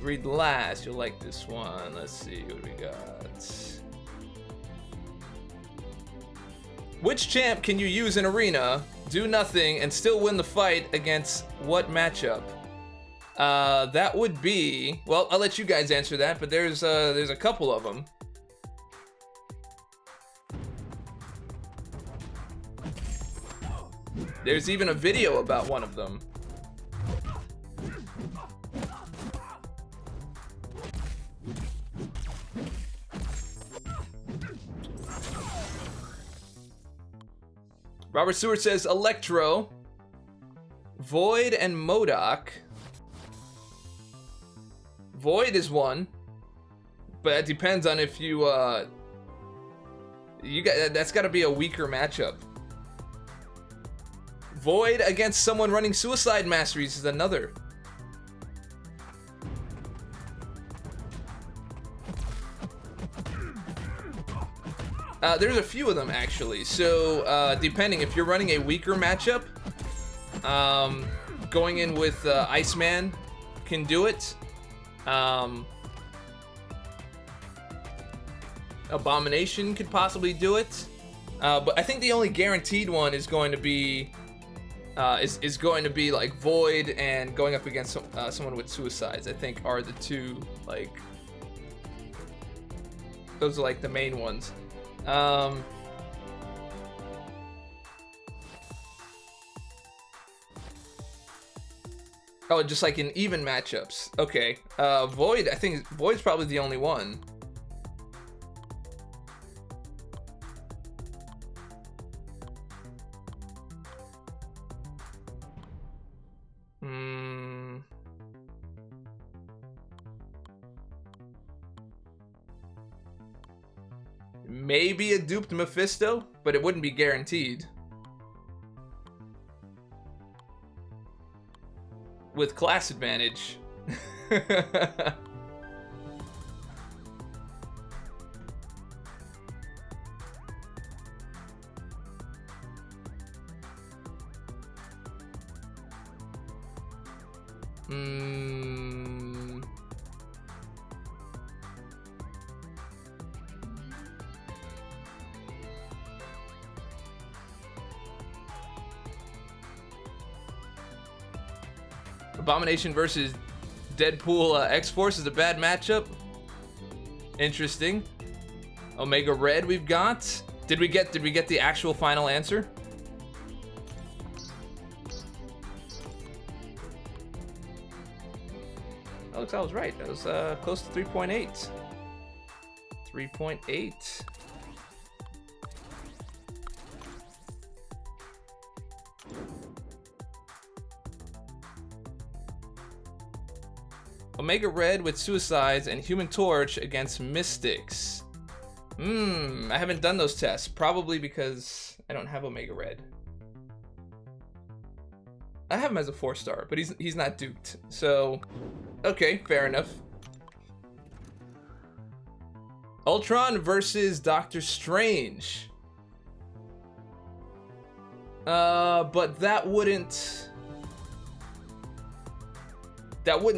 Read last. You'll like this one. Let's see what we got. Which champ can you use in arena, do nothing, and still win the fight against what matchup? That would be, well, I'll let you guys answer that, but there's a couple of them. There's even a video about one of them. Robert Stewart says Electro, Void, and MODOK. Void is one, but it depends on if you got, that's got to be a weaker matchup. Void against someone running Suicide Masteries is another. There's a few of them actually. So depending if you're running a weaker matchup, going in with Iceman can do it. Abomination could possibly do it, but I think the only guaranteed one is going to be is going to be like Void and going up against someone with Suicides. I think are the two, like, those are like the main ones. Oh, just like in even matchups. Okay. Void, I think Void's probably the only one. Maybe a duped Mephisto, but it wouldn't be guaranteed. with class advantage. Abomination versus Deadpool X-Force is a bad matchup. Interesting. Omega Red we've got. Did we get the actual final answer? Alex, I was right. That was close to 3.8. 3.8. Omega Red with Suicides and Human Torch against Mystics. I haven't done those tests. Probably because I don't have Omega Red. I have him as a 4-star, but he's not duped. So, okay, fair enough. Ultron versus Doctor Strange. But that wouldn't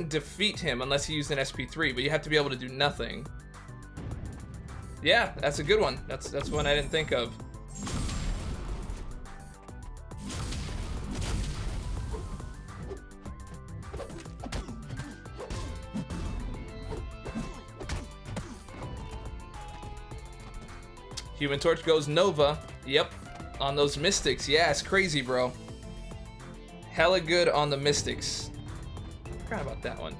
defeat him unless he used an SP3, but you have to be able to do nothing. Yeah, that's a good one. That's one I didn't think of. Human Torch goes Nova. Yep, on those Mystics. Yeah, it's crazy, bro. Hella good on the Mystics. Forgot about that one.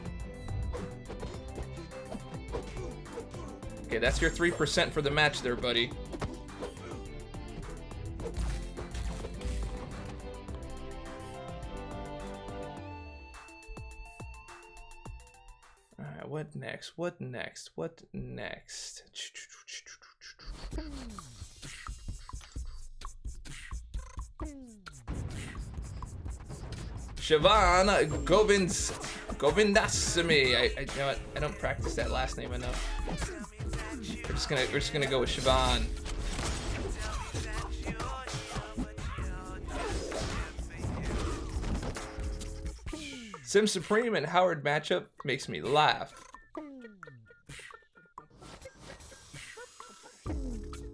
Okay, that's your 3% for the match there, buddy. Alright, what next? What next? What next? Siobhan Govindasamy. You know what? I don't practice that last name enough. We're just gonna go with Siobhan. Sim Supreme and Howard matchup makes me laugh.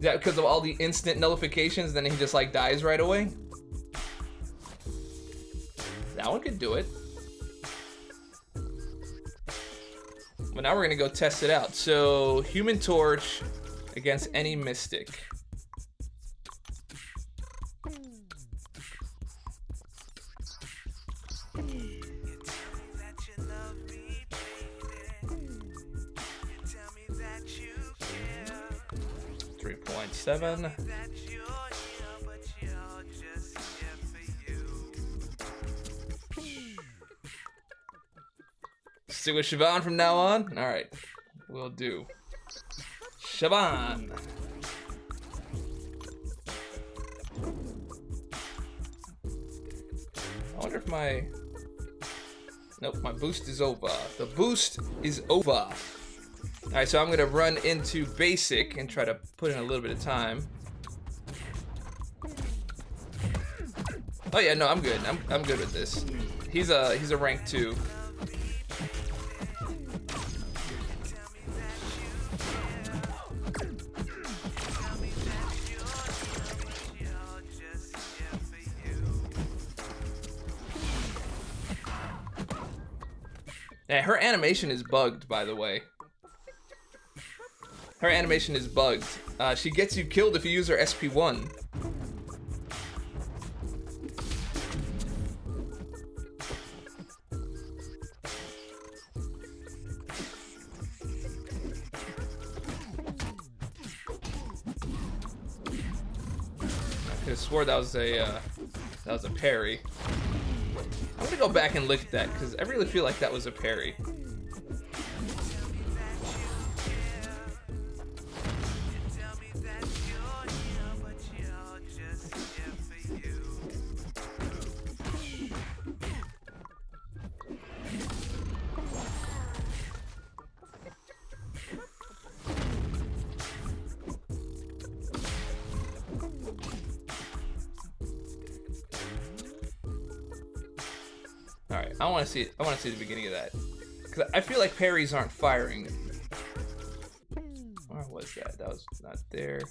Yeah, because of all the instant nullifications, then he just like dies right away. That one could do it. But now we're gonna go test it out. So, Human Torch against any Mystic. .7. Stick with Siobhan from now on? Alright. We'll do. Siobhan. I wonder if my... Nope, my boost is over. The boost is over. Alright, so I'm gonna run into basic and try to put in a little bit of time. Oh yeah, no, I'm good. I'm good with this. He's a rank 2. Yeah, her animation is bugged, by the way. Her animation is bugged. She gets you killed if you use her SP1. I could have swore that was a parry. I'm gonna go back and look at that because I really feel like that was a parry. All right, I want to see it. I want to see the beginning of that because I feel like parries aren't firing. Where was that? That was not there.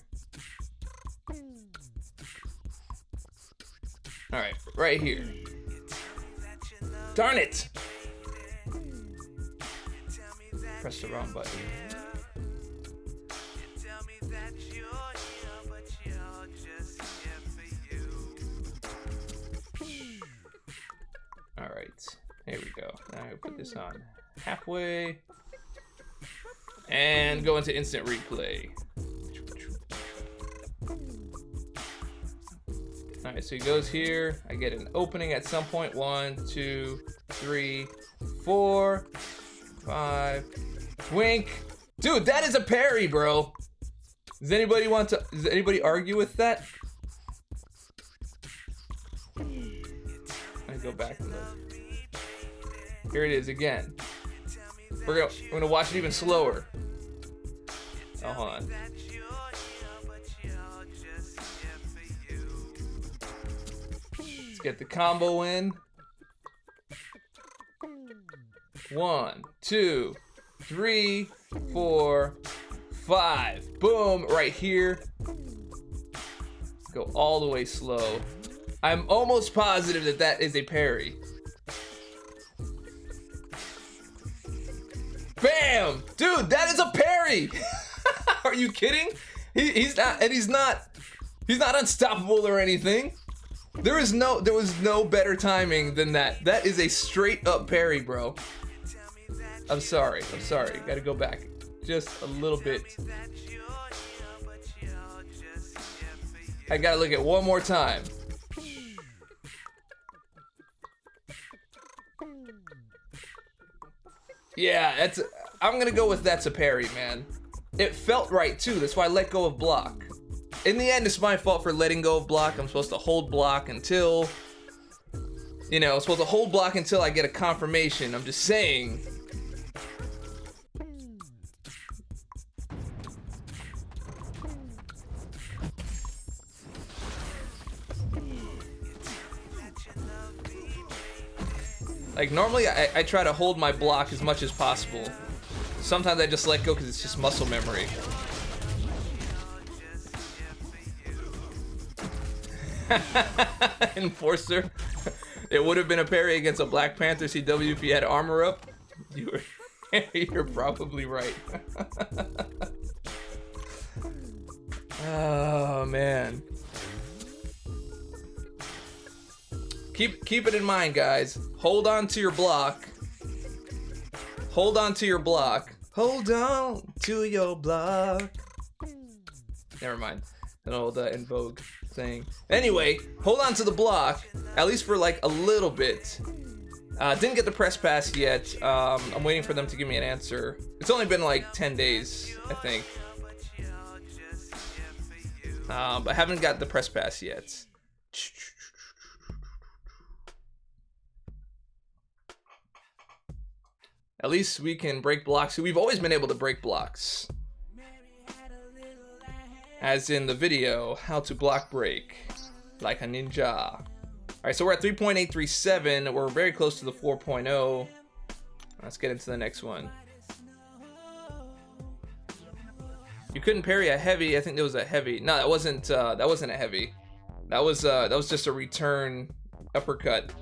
All right, right here. Darn it! Press the wrong button. All right, here we go. Now I put this on halfway and go into instant replay. All right, so he goes here. I get an opening at some point. 1, 2, 3, 4, 5. Wink. Dude, that is a parry, bro. Does anybody argue with that? I go back and look. Here it is again. We're gonna watch it even slower. Oh, hold on. Let's get the combo in. 1, 2, 3, 4, 5. Boom, right here. Go all the way slow. I'm almost positive that that is a parry. Bam! Dude, that is a parry! Are you kidding? He's not unstoppable or anything. There was no better timing than that. That is a straight up parry, bro. I'm sorry. Gotta go back just a little bit. I gotta look at one more time. Yeah, I'm gonna go with that's a parry, man. It felt right too, that's why I let go of block. In the end, it's my fault for letting go of block. I'm supposed to hold block until, I'm supposed to hold block until I get a confirmation. I'm just saying. Like, normally I try to hold my block as much as possible. Sometimes I just let go because it's just muscle memory. Enforcer. It would have been a parry against a Black Panther CW if he had armor up. You're probably right. Oh, man. Keep it in mind, guys. Hold on to your block. Hold on to your block. Hold on to your block. Never mind. An old In Vogue thing. Anyway, hold on to the block, at least for like a little bit. Didn't get the press pass yet. I'm waiting for them to give me an answer. It's only been like 10 days, I think. But I haven't got the press pass yet. At least we can break blocks. We've always been able to break blocks. As in the video, how to block break like a ninja. Alright, so we're at 3.837. We're very close to the 4.0. Let's get into the next one. You couldn't parry a heavy. I think there was a heavy. No, that wasn't a heavy. That was just a return uppercut.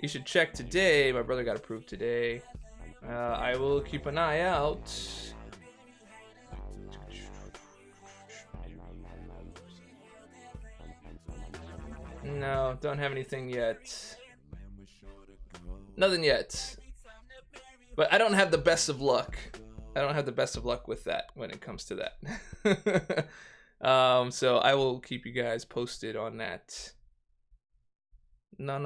You should check today. My brother got approved today. I will keep an eye out. No, don't have anything yet. Nothing yet. But I don't have the best of luck. I don't have the best of luck with that when it comes to that. So I will keep you guys posted on that. No.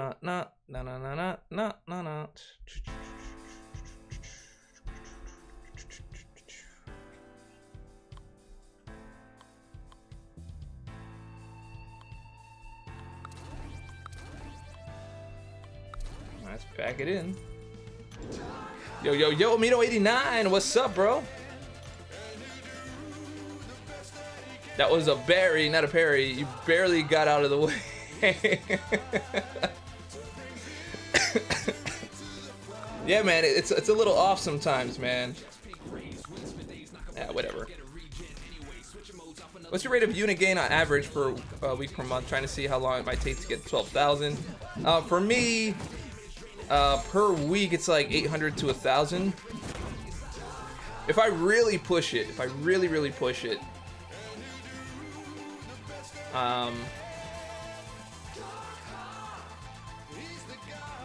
Let's pack it in. Yo, yo, yo, Mito89, what's up, bro? That was a berry, not a parry. You barely got out of the way. Yeah, man, it's a little off sometimes, man. Yeah, whatever. What's your rate of unit gain on average per week per month? Trying to see how long it might take to get 12,000. For me, per week, it's like 800 to 1,000. If I really push it, if I really, really push it,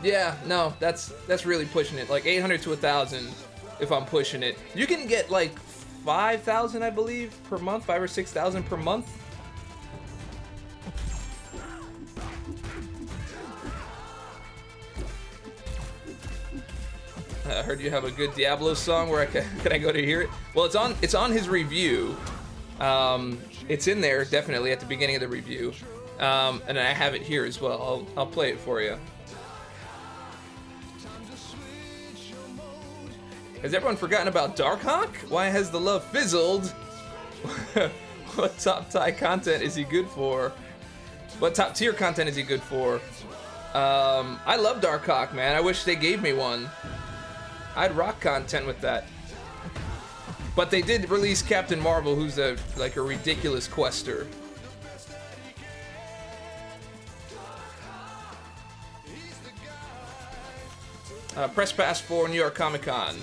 yeah, no, that's really pushing it. Like 800 to 1,000 if I'm pushing it. You can get like 5,000, I believe, per month, 5,000 or 6,000 per month. I heard you have a good Diablo song. Where can I go to hear it? Well, it's on his review. It's in there definitely at the beginning of the review, and I have it here as well. I'll play it for you. Has everyone forgotten about Darkhawk? Why has the love fizzled? What top tier content is he good for? What top tier content is he good for? I love Darkhawk, man. I wish they gave me one. I'd rock content with that. But they did release Captain Marvel, who's like a ridiculous quester. Press pass for New York Comic Con.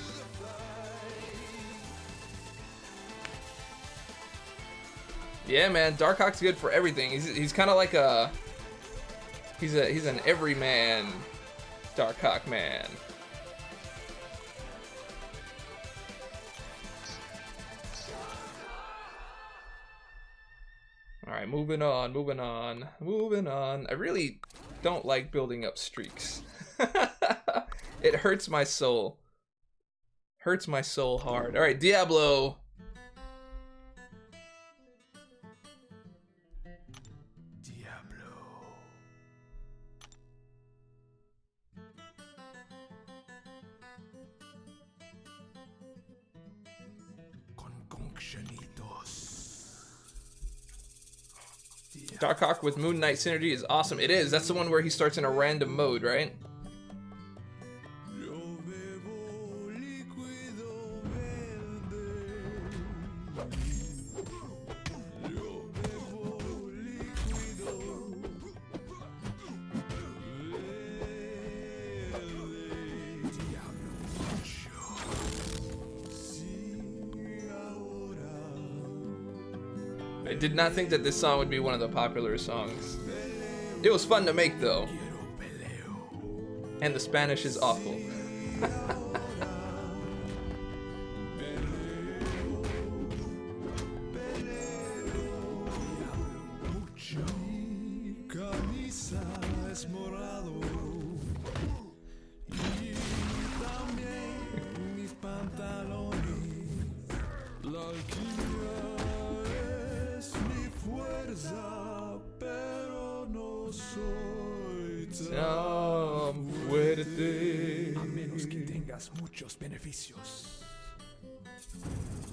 Yeah, man, Darkhawk's good for everything. He's kind of like he's an everyman Darkhawk man. All right, moving on. I really don't like building up streaks. It hurts my soul. Hurts my soul hard. All right, Diablo. Darkhawk with Moon Knight synergy is awesome. It is. That's the one where he starts in a random mode, right? I did not think that this song would be one of the popular songs. It was fun to make, though. And the Spanish is awful.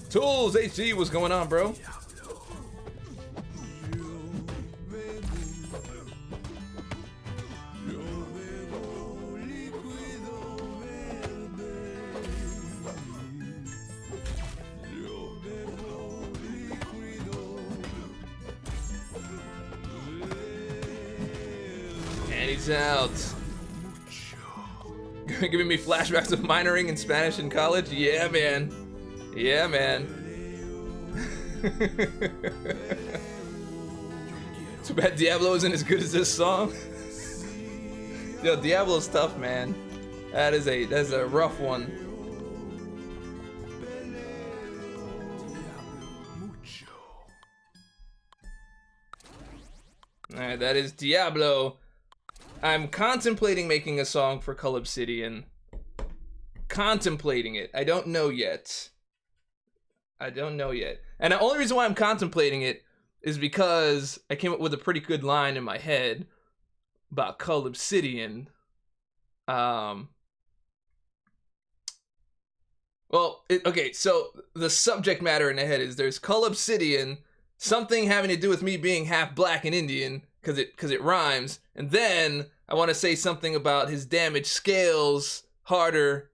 Tools HD, what's going on, bro? And he's out. Giving me flashbacks of minoring in Spanish in college? Yeah, man. Yeah, man. Too bad Diablo isn't as good as this song. Yo, Diablo's tough, man. That's a rough one. Alright, that is Diablo. I'm contemplating making a song for Cull Obsidian. Contemplating it. I don't know yet. And the only reason why I'm contemplating it is because I came up with a pretty good line in my head about Cull Obsidian. Well, okay, so the subject matter in the head is there's Cull Obsidian, something having to do with me being half black and Indian, because it rhymes, and then I want to say something about his damage scales harder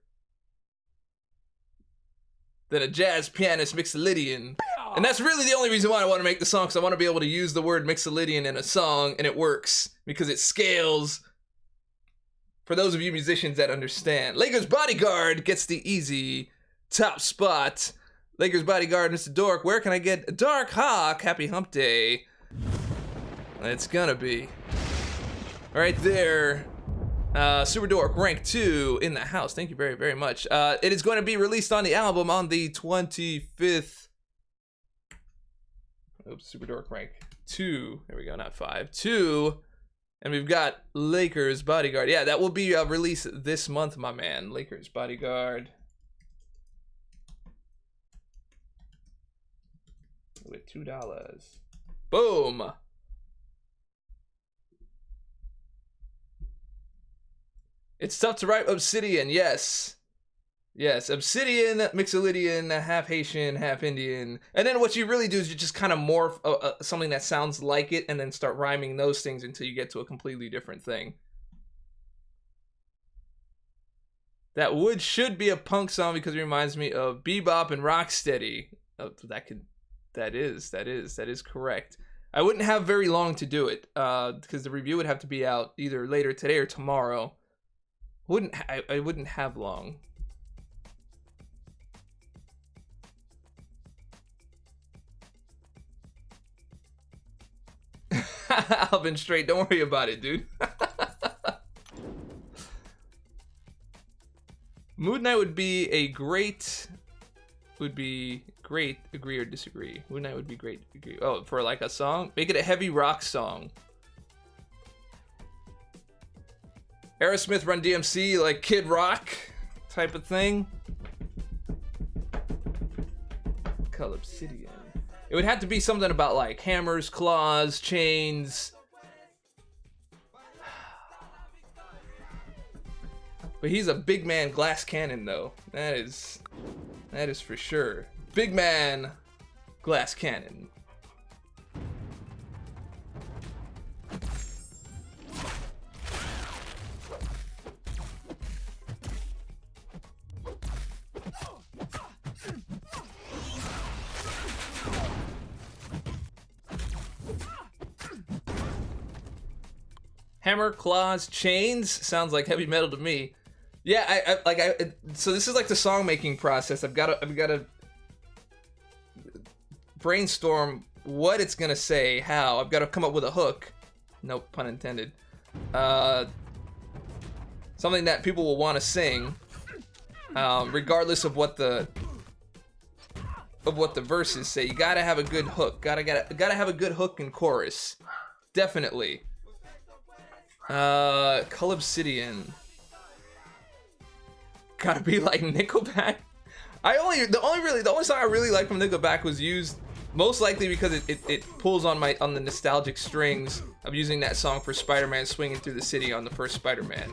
than a jazz pianist Mixolydian. And that's really the only reason why I want to make the song, because I want to be able to use the word Mixolydian in a song, and it works, because it scales. For those of you musicians that understand. Lakers Bodyguard gets the easy top spot. Lakers Bodyguard, Mr. Dork, where can I get a Dark Hawk? Happy Hump Day. It's gonna be right there. Super Dork, rank 2 in the house. Thank you very, very much. It is going to be released on the album on the 25th. Oops, Super Dork, rank 2. There we go, not 5. 2. And we've got Lakers Bodyguard. Yeah, that will be released this month, my man. Lakers Bodyguard. With $2. Boom. It's tough to write Obsidian, yes. Yes, Obsidian, Mixolydian, half Haitian, half Indian. And then what you really do is you just kind of morph something that sounds like it and then start rhyming those things until you get to a completely different thing. That should be a punk song because it reminds me of Bebop and Rocksteady. Oh, that is correct. I wouldn't have very long to do it because the review would have to be out either later today or tomorrow. I wouldn't have long. Alvin straight, don't worry about it, dude. Mood Night would be great, agree or disagree. Mood Night would be great, agree. Oh, for like a song? Make it a heavy rock song. Aerosmith, Run DMC, like Kid Rock type of thing. Cull Obsidian. It would have to be something about like hammers, claws, chains. But he's a big man glass cannon though. That is for sure. Big man glass cannon. Hammer, claws, chains sounds like heavy metal to me. Yeah, so this is like the song making process. I've got to brainstorm what it's gonna say, how. I've got to come up with a hook. Nope, pun intended. Something that people will want to sing, regardless of what the verses say. You gotta have a good hook. Gotta have a good hook and chorus. Definitely. Cull Obsidian. Gotta be like Nickelback. The only song I really like from Nickelback was used most likely because it pulls on the nostalgic strings of using that song for Spider-Man swinging through the city on the first Spider-Man,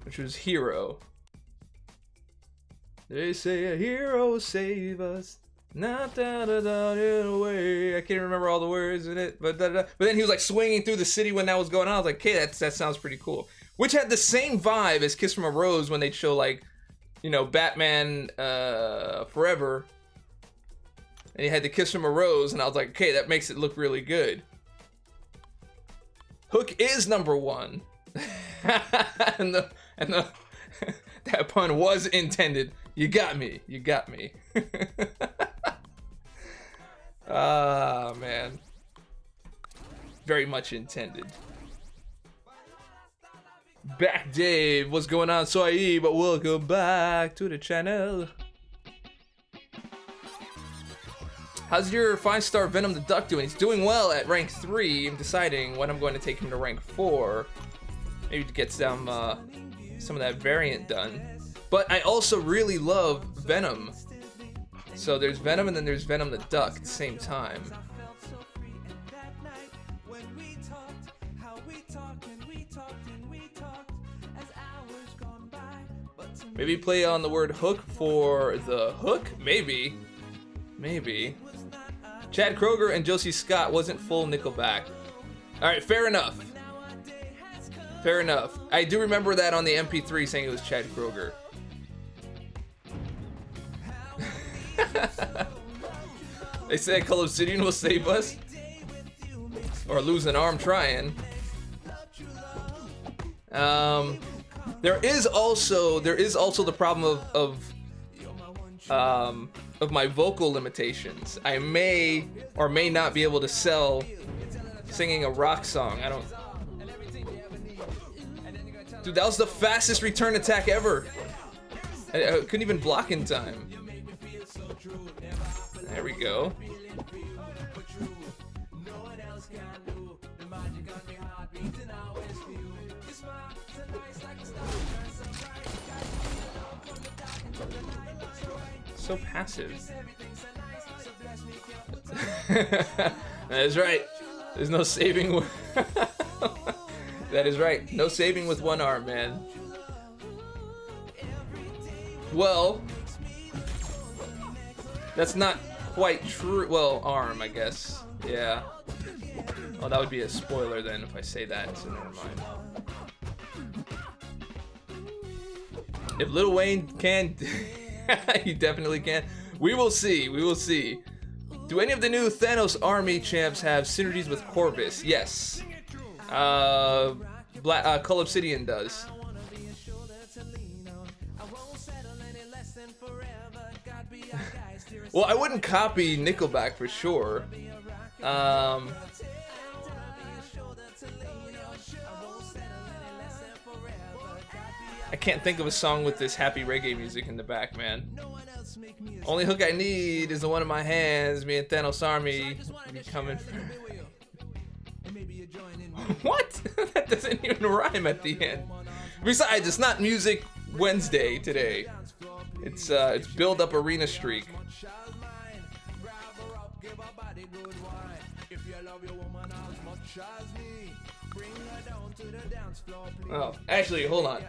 which was Hero. They say a hero will save us. Not da da da in a way. I can't remember all the words in it, but but then he was like swinging through the city when that was going on. I was like, okay, that sounds pretty cool. Which had the same vibe as Kiss from a Rose when they'd show like, you know, Batman Forever, and he had the Kiss from a Rose, and I was like, okay, that makes it look really good. Hook is number 1, and the that pun was intended. You got me. You got me. Ah, man. Very much intended. Back Dave, what's going on, Soy? But welcome back to the channel. How's your 5-star Venom the Duck doing? He's doing well at rank 3. I'm deciding when I'm going to take him to rank 4. Maybe to get some of that variant done. But I also really love Venom. So there's Venom and then there's Venom the Duck at the same time. But Maybe play on the word hook for the hook? Maybe. Maybe. Chad Kroeger and Josie Scott wasn't full Nickelback. Alright, fair enough. Fair enough. I do remember that on the MP3 saying it was Chad Kroeger. They said Call Obsidian will save us. Or lose an arm trying. There is also the problem of my vocal limitations. I may or may not be able to sell singing a rock song. I don't. Dude, that was the fastest return attack ever. I couldn't even block in time. There we go. So passive. That is right. There's no saving. That is right. No saving with one arm, man. Well, that's not quite true. Well, arm, I guess. Yeah. Oh, that would be a spoiler then if I say that, so never mind. If Lil Wayne can, he definitely can. We will see. We will see. Do any of the new Thanos Army champs have synergies with Corvus? Yes. Call Obsidian does. Well, I wouldn't copy Nickelback for sure. I can't think of a song with this happy reggae music in the back, man. Only hook I need is the one in my hands. Me and Thanos Army be coming for... What? That doesn't even rhyme at the end. Besides, it's not Music Wednesday today. It's Build Up Arena Streak. Oh, actually, hold on.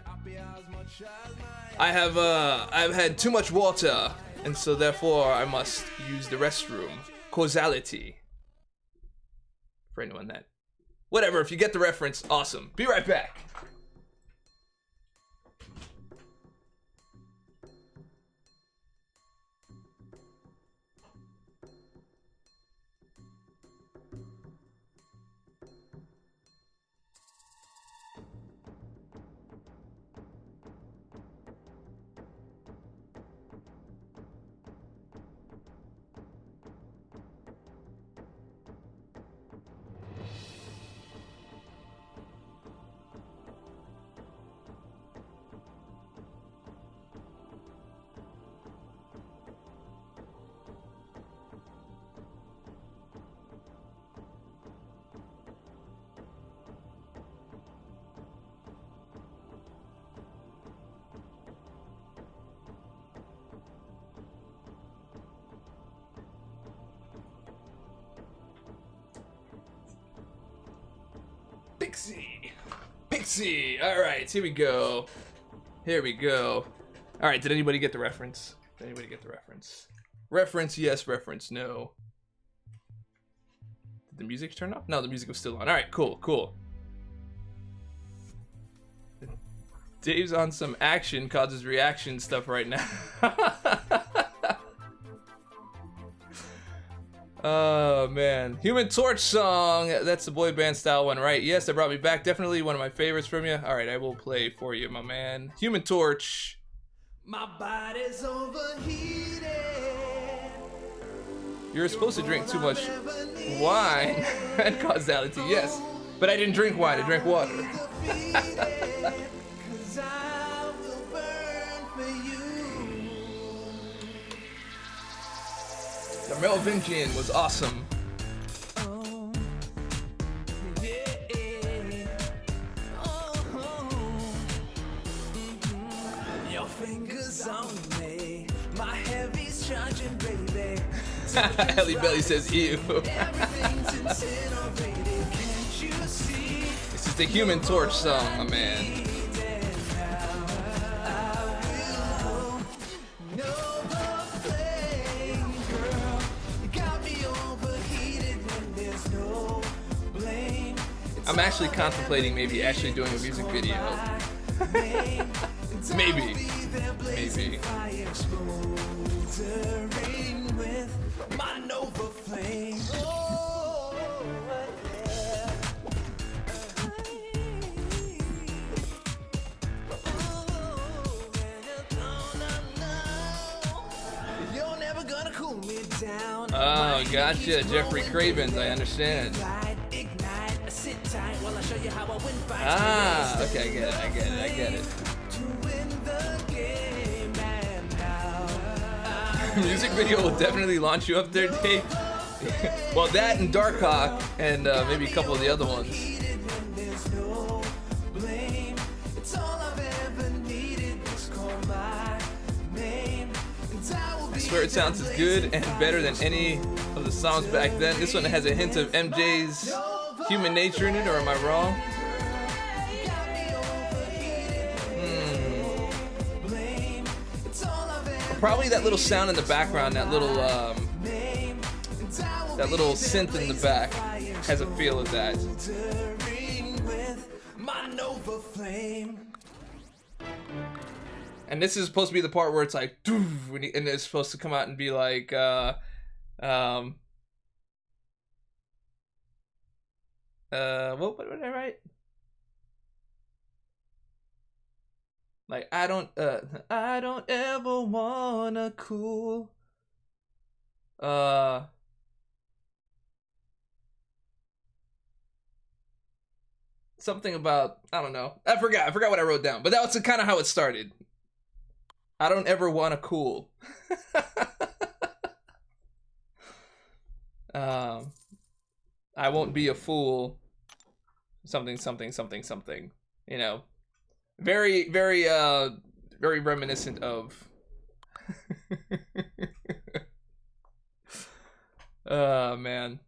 I've had too much water, and so therefore I must use the restroom. Causality. For anyone that... Whatever, if you get the reference, awesome. Be right back. Pixie. All right, here we go. Here we go. All right, did anybody get the reference? Did anybody get the reference? Reference, yes. Reference, no. Did the music turn off? No, the music was still on. All right, cool, cool. Dave's on some action, causes reaction stuff right now. Oh man, Human Torch song. That's the boy band style one, right? Yes, that brought me back. Definitely one of my favorites from you. All right, I will play for you, my man. Human Torch. My body's overheated. You're supposed to drink too much wine and causality. Yes, but I didn't drink wine. I drank water. The Merovingian was awesome. Oh, yeah. Your fingers on me, my heavy's charging, baby. Ellie Belly says, ew. This is the Human Torch song, my man. I'm actually contemplating maybe actually doing a music video. Maybe. Oh, gotcha. Jeffrey Cravens, I understand. Ah, okay, I get it. Music video will definitely launch you up there, Dave. Well, that and Dark Hawk and maybe a couple of the other ones. I swear it sounds as good and better than any of the songs back then. This one has a hint of MJ's Human Nature in it, or am I wrong? Probably that little sound in the background, that little synth in the back has a feel of that. And this is supposed to be the part where it's like, and it's supposed to come out and be like, what did I write? Like, I don't ever wanna cool. Something about, I don't know. I forgot what I wrote down, but that was kind of how it started. I don't ever wanna cool. I won't be a fool. Something. You know. Very reminiscent of. Oh man,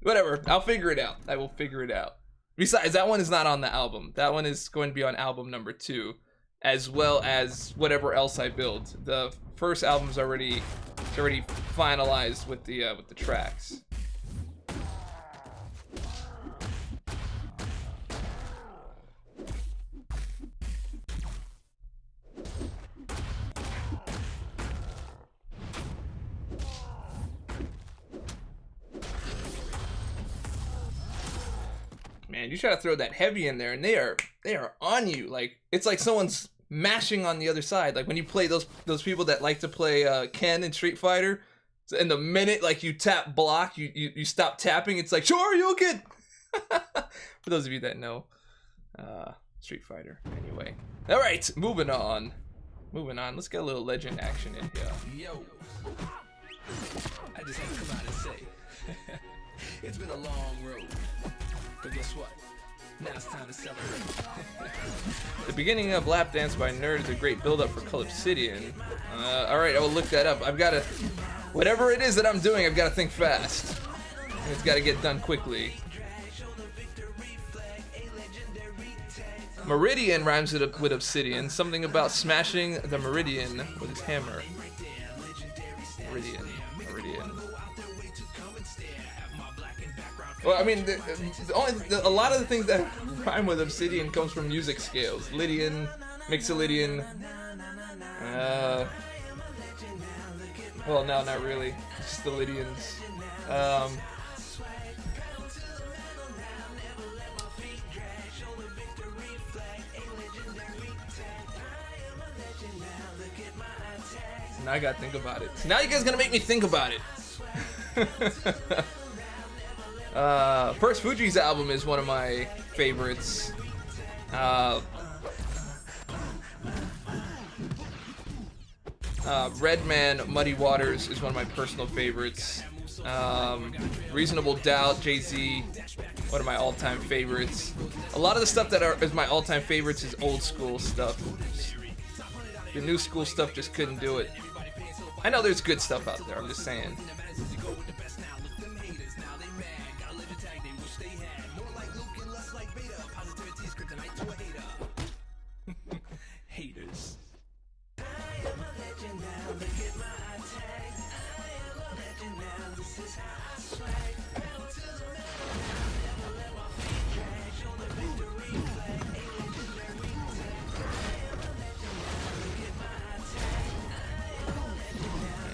whatever. I'll figure it out. I will figure it out. Besides, that one is not on the album. That one is going to be on album number 2, as well as whatever else I build. The first album's already finalized with the tracks. Man, you try to throw that heavy in there, and they are on you. Like, it's like someone's mashing on the other side. Like when you play those people that like to play Ken in Street Fighter, so in the minute like you tap block, you stop tapping. It's like, sure, you can. For those of you that know Street Fighter. Anyway, all right, moving on. Let's get a little legend action in here. Yo, I just had to come out and say, it's been a long road. But guess what? Now it's time to celebrate. The beginning of Lap Dance by Nerd is a great build-up for Call Obsidian. Alright, I will look that up. I've got to... Whatever it is that I'm doing, I've got to think fast. And it's got to get done quickly. Meridian rhymes it with Obsidian. Something about smashing the Meridian with his hammer. Meridian. Well, I mean, a lot of the things that rhyme with Obsidian comes from music scales. Lydian, Mixolydian. Well, no, not really. It's just the Lydians. Now I gotta think about it. Now you guys gonna make me think about it. First Fuji's album is one of my favorites. Redman, Muddy Waters is one of my personal favorites. Reasonable Doubt, Jay-Z, one of my all-time favorites. A lot of the stuff that is my all-time favorites is old school stuff. The new school stuff just couldn't do it. I know there's good stuff out there, I'm just saying. Haters.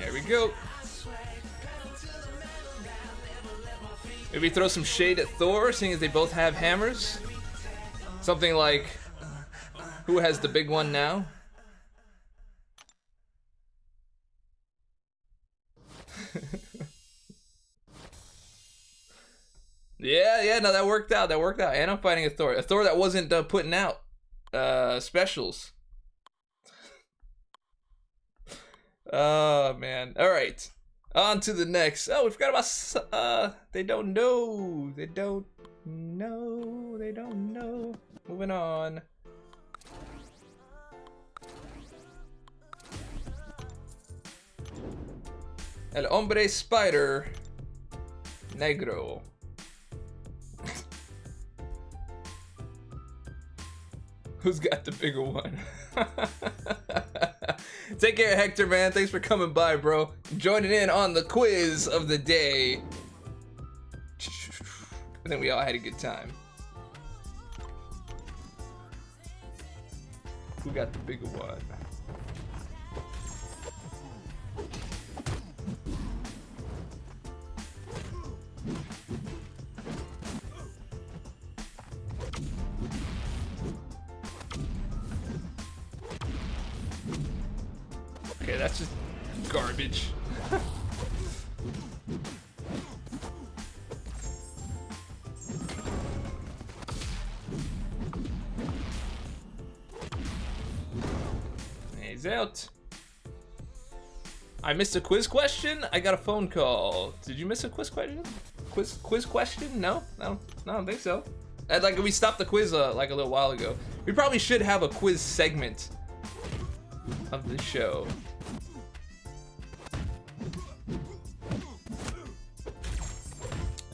There we go. Maybe throw some shade at Thor, seeing as they both have hammers. Something like, who has the big one now? Yeah, no, that worked out. And I'm fighting a Thor that wasn't putting out specials. Oh man. All right. On to the next. Oh, we forgot about they don't know. Moving on. El hombre spider negro. Who's got the bigger one? Take care, Hector, man. Thanks for coming by, bro. Joining in on the quiz of the day. I think we all had a good time. Who got the bigger one? Okay, that's just garbage. He's out. I missed a quiz question? I got a phone call. Did you miss a quiz question? Quiz question? No, I don't think so. Like, we stopped the quiz like a little while ago. We probably should have a quiz segment of the show.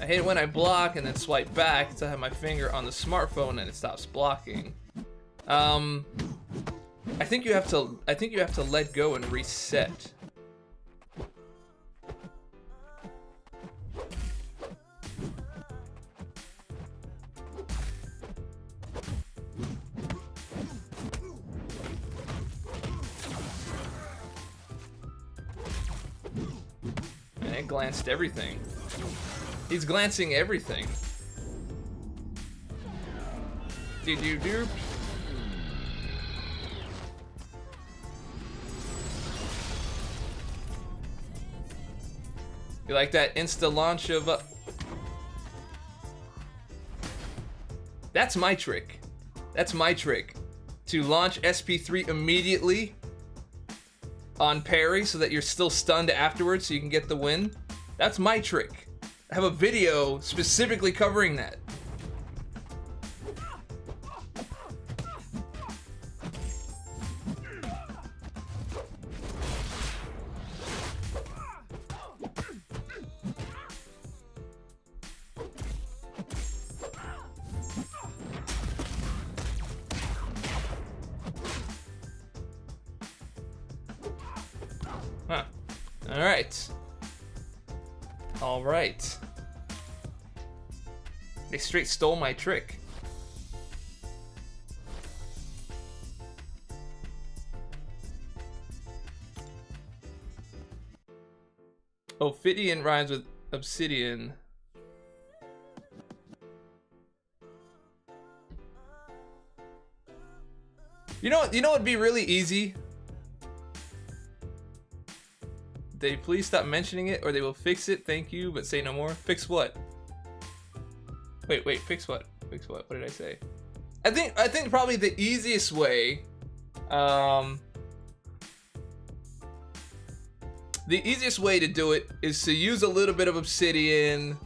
I hate it when I block and then swipe back to have my finger on the smartphone and it stops blocking. I think you have to let go and reset. And it glanced everything. He's glancing everything. Do. You like that insta launch of That's my trick. That's my trick. To launch SP3 immediately on parry so that you're still stunned afterwards so you can get the win. That's my trick. I have a video specifically covering that. Huh. All right. All right. They straight stole my trick. Ophidian rhymes with obsidian. You know what'd be really easy? They please stop mentioning it or they will fix it. Thank you, but say no more. Fix what? Wait, fix what? Fix what? What did I say? I think probably the easiest way, the easiest way to do it is to use a little bit of obsidian,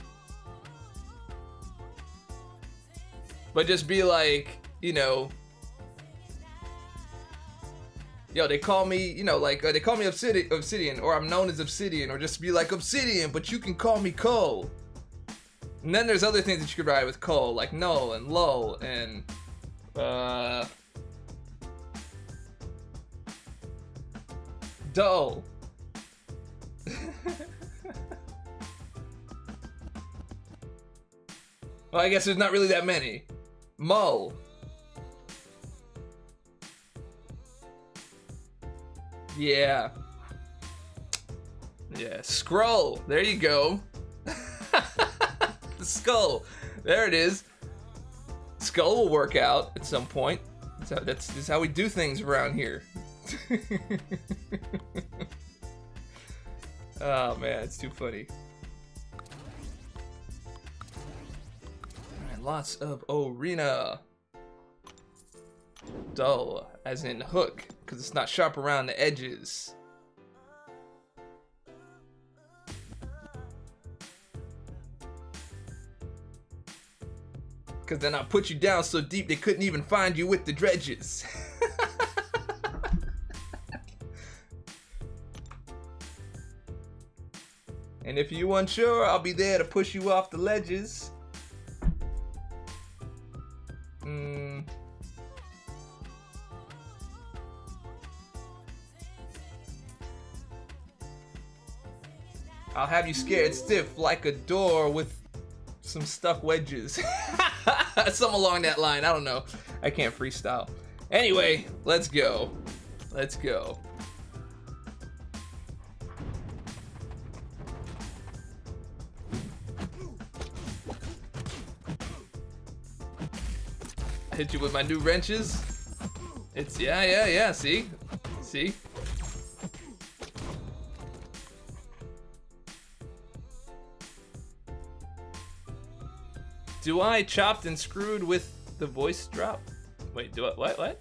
but just be like, you know, yo, they call me, you know, like, they call me Obsidian, or I'm known as Obsidian, or just be like Obsidian, but you can call me Cole. And then there's other things that you could write with Cole, like Null and Lull and, Dull. Well, I guess there's not really that many. Mull. Yeah. Yeah. Skrull. There you go. The skull. There it is. Skull will work out at some point. That's how we do things around here. Oh man, it's too funny. Alright, lots of arena. Dull, as in hook, because it's not sharp around the edges. Because then I put you down so deep they couldn't even find you with the dredges. And if you unsure, I'll be there to push you off the ledges. I'll have you scared stiff like a door with some stuck wedges. Something along that line. I don't know. I can't freestyle. Anyway, let's go. Let's go. I hit you with my new wrenches. It's yeah. See? See? Do I chopped and screwed with the voice drop? Wait, do I? What?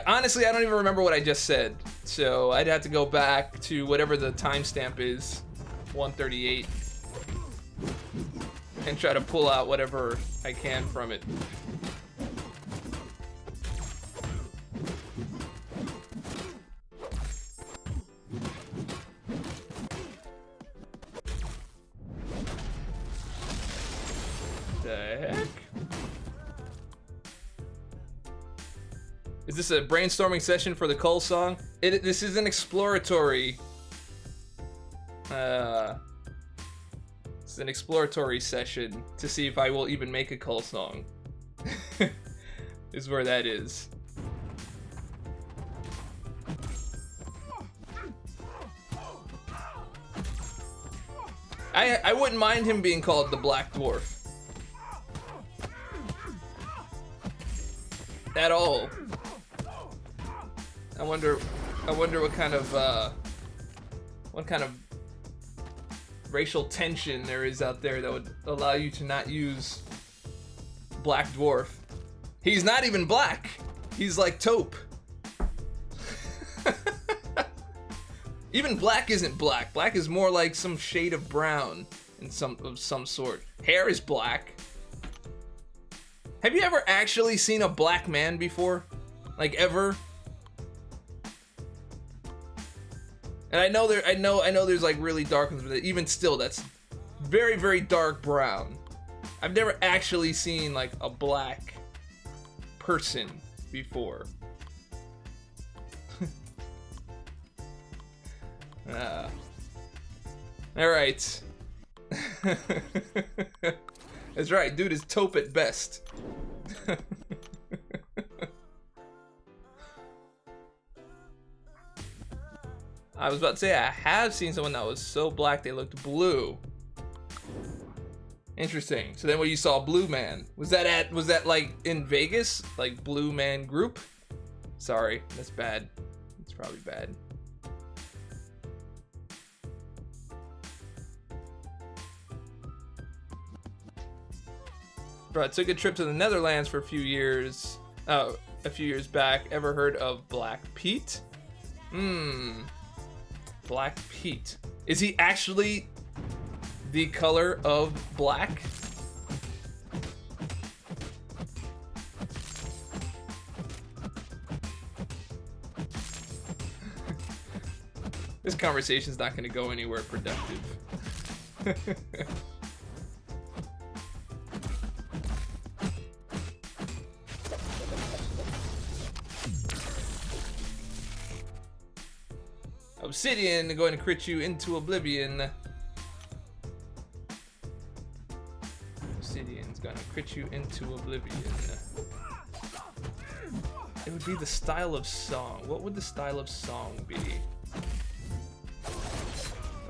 Honestly, I don't even remember what I just said. So I'd have to go back to whatever the timestamp is, 138, and try to pull out whatever I can from it. Is this a brainstorming session for the Cole song? This is an exploratory. It's an exploratory session to see if I will even make a Cole song. Is where that is. I wouldn't mind him being called the Black Dwarf. At all. I wonder what kind of racial tension there is out there that would allow you to not use Black Dwarf. He's not even black. He's like taupe. Even black isn't black. Black is more like some shade of brown of some sort. Hair is black. Have you ever actually seen a black man before? Like ever? And I know there's like really dark ones, but even still, that's very, very dark brown. I've never actually seen like a black person before. All right. That's right, dude is taupe at best. I was about to say, I have seen someone that was so black they looked blue. Interesting. So then when you saw Blue Man, was that like in Vegas? Like Blue Man Group? Sorry, that's bad. It's probably bad. Bro, I took a trip to the Netherlands for a few years back. Ever heard of Black Pete? Black Pete. Is he actually the color of black? This conversation's not going to go anywhere productive. Obsidian going to crit you into oblivion. Obsidian's gonna crit rocket you into oblivion. It would be the style of song. What would the style of song be?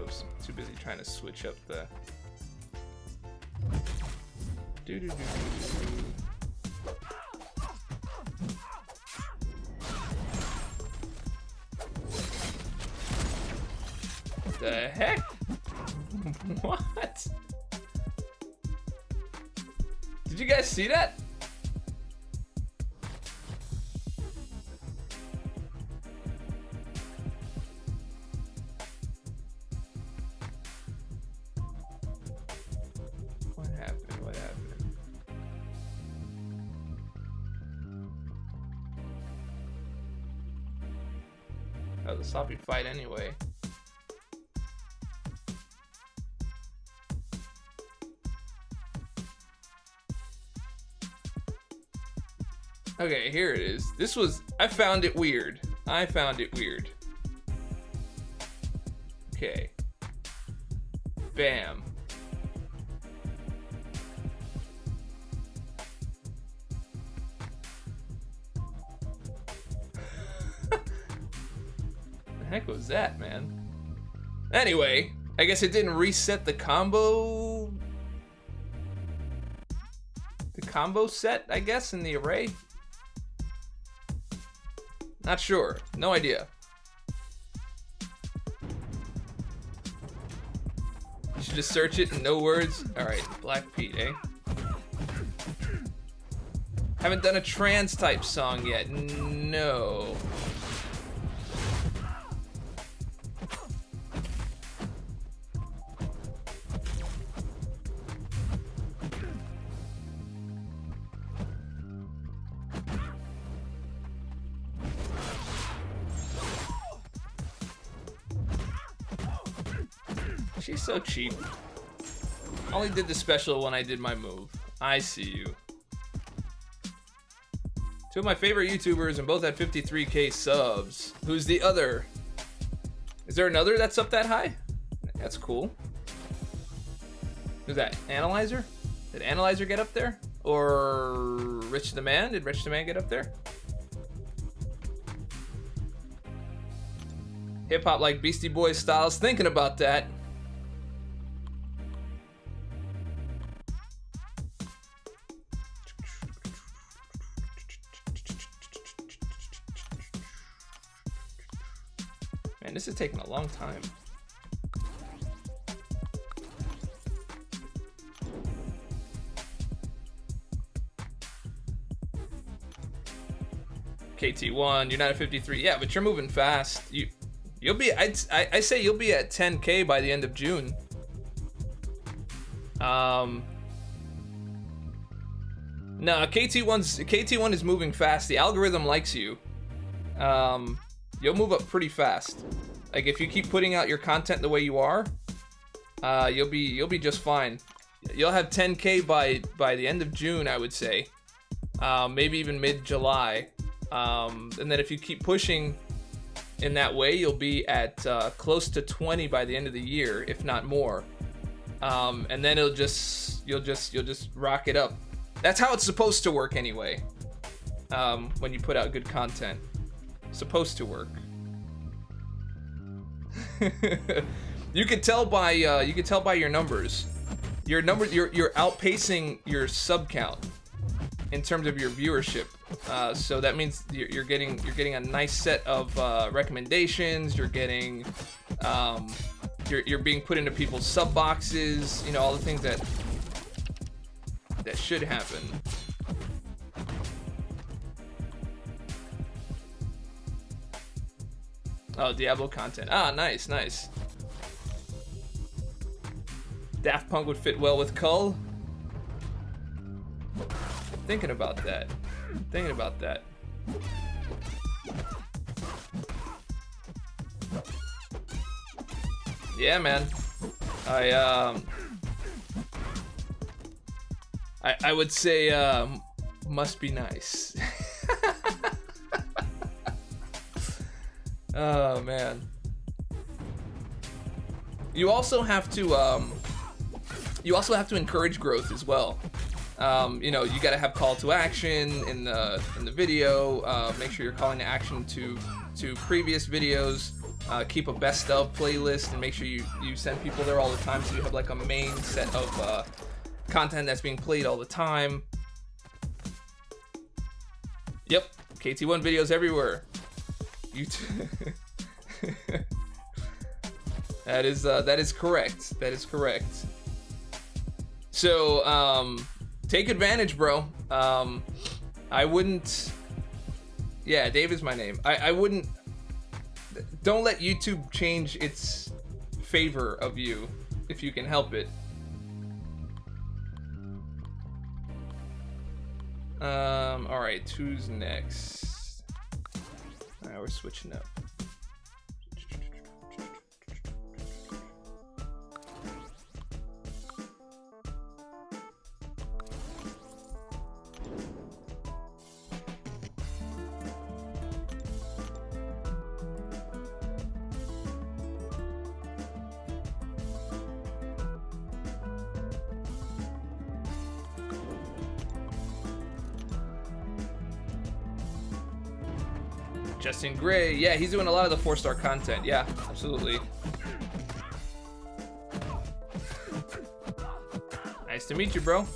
Oops, I'm too busy trying to switch up the... The heck? What? Did you guys see that? What happened? What happened? Oh, the sloppy fight anyway. Okay, here it is. This was, I found it weird. I found it weird. Okay. Bam. The heck was that, man? Anyway, I guess it didn't reset the combo. The combo set, I guess, in the array. Not sure. No idea. You should just search it in no words. Alright, Black Pete, eh? Haven't done a trance type song yet. No. She's so cheap. Only did the special when I did my move. I see you. Two of my favorite YouTubers and both had 53k subs. Who's the other? Is there another that's up that high? That's cool. Who's that? Analyzer? Did Analyzer get up there? Or Rich the Man? Did Rich the Man get up there? Hip hop like Beastie Boys styles. Thinking about that. Man, this is taking a long time. KT1, you're not at 53. Yeah, but you're moving fast. You'll be. I say you'll be at 10k by the end of June. No, KT1 is moving fast. The algorithm likes you. You'll move up pretty fast. Like if you keep putting out your content the way you are, you'll be just fine. You'll have 10k by the end of June, I would say. Maybe even mid-July. And then if you keep pushing in that way, you'll be at close to 20 by the end of the year, if not more. And then you'll just rock it up. That's how it's supposed to work anyway. When you put out good content. Supposed to work. You could tell by your numbers. You're outpacing your sub count in terms of your viewership. So that means you're getting a nice set of recommendations. You're getting you're being put into people's sub boxes. You know, all the things that should happen. Oh, Diablo content. Ah, nice, nice. Daft Punk would fit well with Cull. Thinking about that. Thinking about that. Yeah, man. I would say must be nice. Oh man. You also have to encourage growth as well. You know, you gotta have call to action in the video. Make sure you're calling to action to previous videos. Keep a best of playlist and make sure you send people there all the time, so you have like a main set of content that's being played all the time. Yep, KT1 videos everywhere. YouTube. That is correct. That is correct. So take advantage, bro. I wouldn't. Yeah, Dave is my name. I wouldn't. Don't let YouTube change its favor of you if you can help it. All right, who's next? All right, we're switching up. Justin Gray, yeah, he's doing a lot of the 4-star content. Yeah, absolutely. Nice to meet you, bro.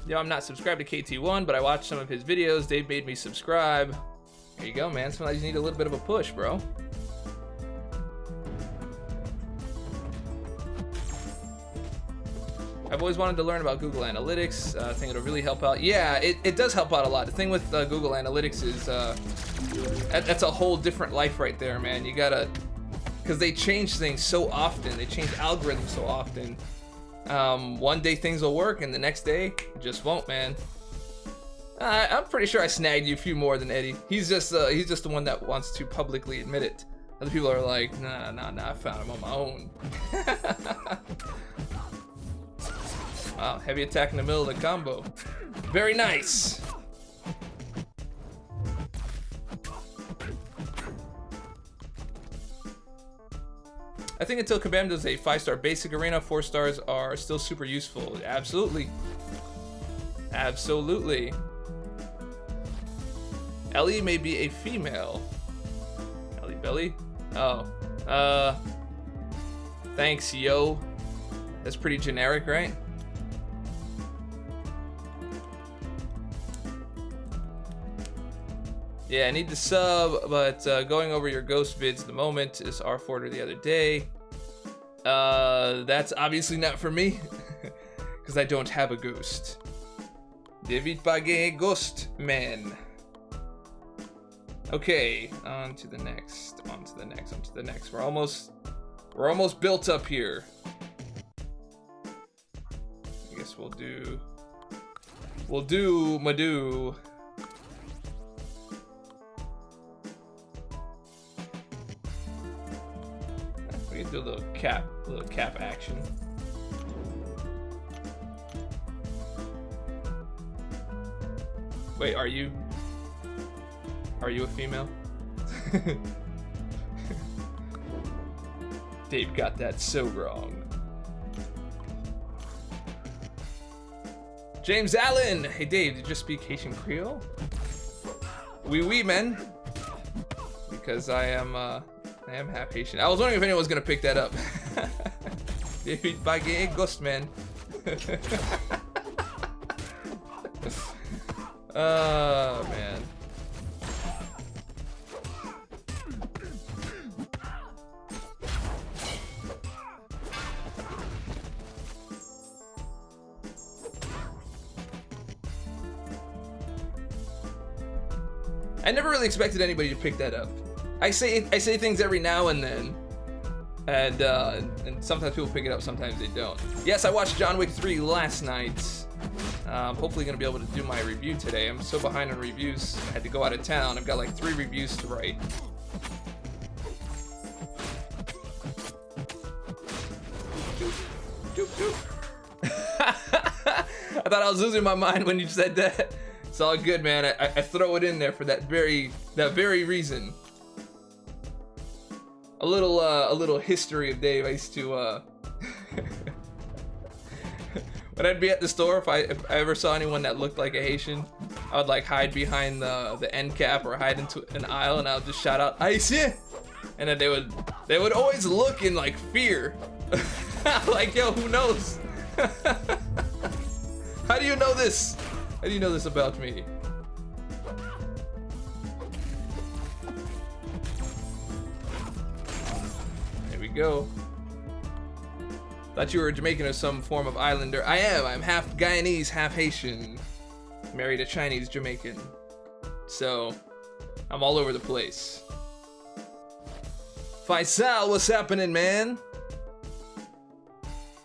Yo, I'm not subscribed to KT1, but I watched some of his videos. Dave made me subscribe. There you go, man. Sometimes you need a little bit of a push, bro. I've always wanted to learn about Google Analytics. I think it'll really help out. Yeah, it does help out a lot. The thing with Google Analytics is that's a whole different life right there, man. You gotta, because they change things so often. They change algorithms so often. One day things will work, and the next day it just won't, man. I'm pretty sure I snagged you a few more than Eddie. He's just the one that wants to publicly admit it. Other people are like, nah, I found him on my own. Wow, heavy attack in the middle of the combo. Very nice. I think until Kabam does a 5-star basic arena, 4 stars are still super useful. Absolutely. Absolutely. Ellie may be a female. Ellie Belly? Oh. Thanks, yo. That's pretty generic, right? Yeah, I need to sub, but going over your ghost vids the moment is R4 the other day. That's obviously not for me, because I don't have a ghost. David Bagay Ghost Man. Okay, on to the next, on to the next, on to the next. We're almost built up here. I guess we'll do Madhu. We can do a little cap action. Wait, are you a female? Dave got that so wrong. James Allen! Hey Dave, did you just speak Haitian Creole? Oui, man. Because I am half Haitian. I was wondering if anyone was gonna pick that up. David Bagay Ghost Man. Oh man. I never really expected anybody to pick that up. I say things every now and then, and sometimes people pick it up, sometimes they don't. Yes, I watched John Wick 3 last night. I'm hopefully gonna be able to do my review today. I'm so behind on reviews. I had to go out of town. I've got like 3 reviews to write. I thought I was losing my mind when you said that. It's all good, man. I throw it in there for that very reason. A little history of Dave. I used to when I'd be at the store, if I ever saw anyone that looked like a Haitian, I would like hide behind the end cap or hide into an aisle, and I would just shout out Haitien, and then they would always look in like fear. Like, yo, who knows? How do you know this? How do you know this about me? There we go. Thought you were Jamaican or some form of islander. I am. I'm half Guyanese, half Haitian. Married a Chinese Jamaican. So, I'm all over the place. Faisal, what's happening, man?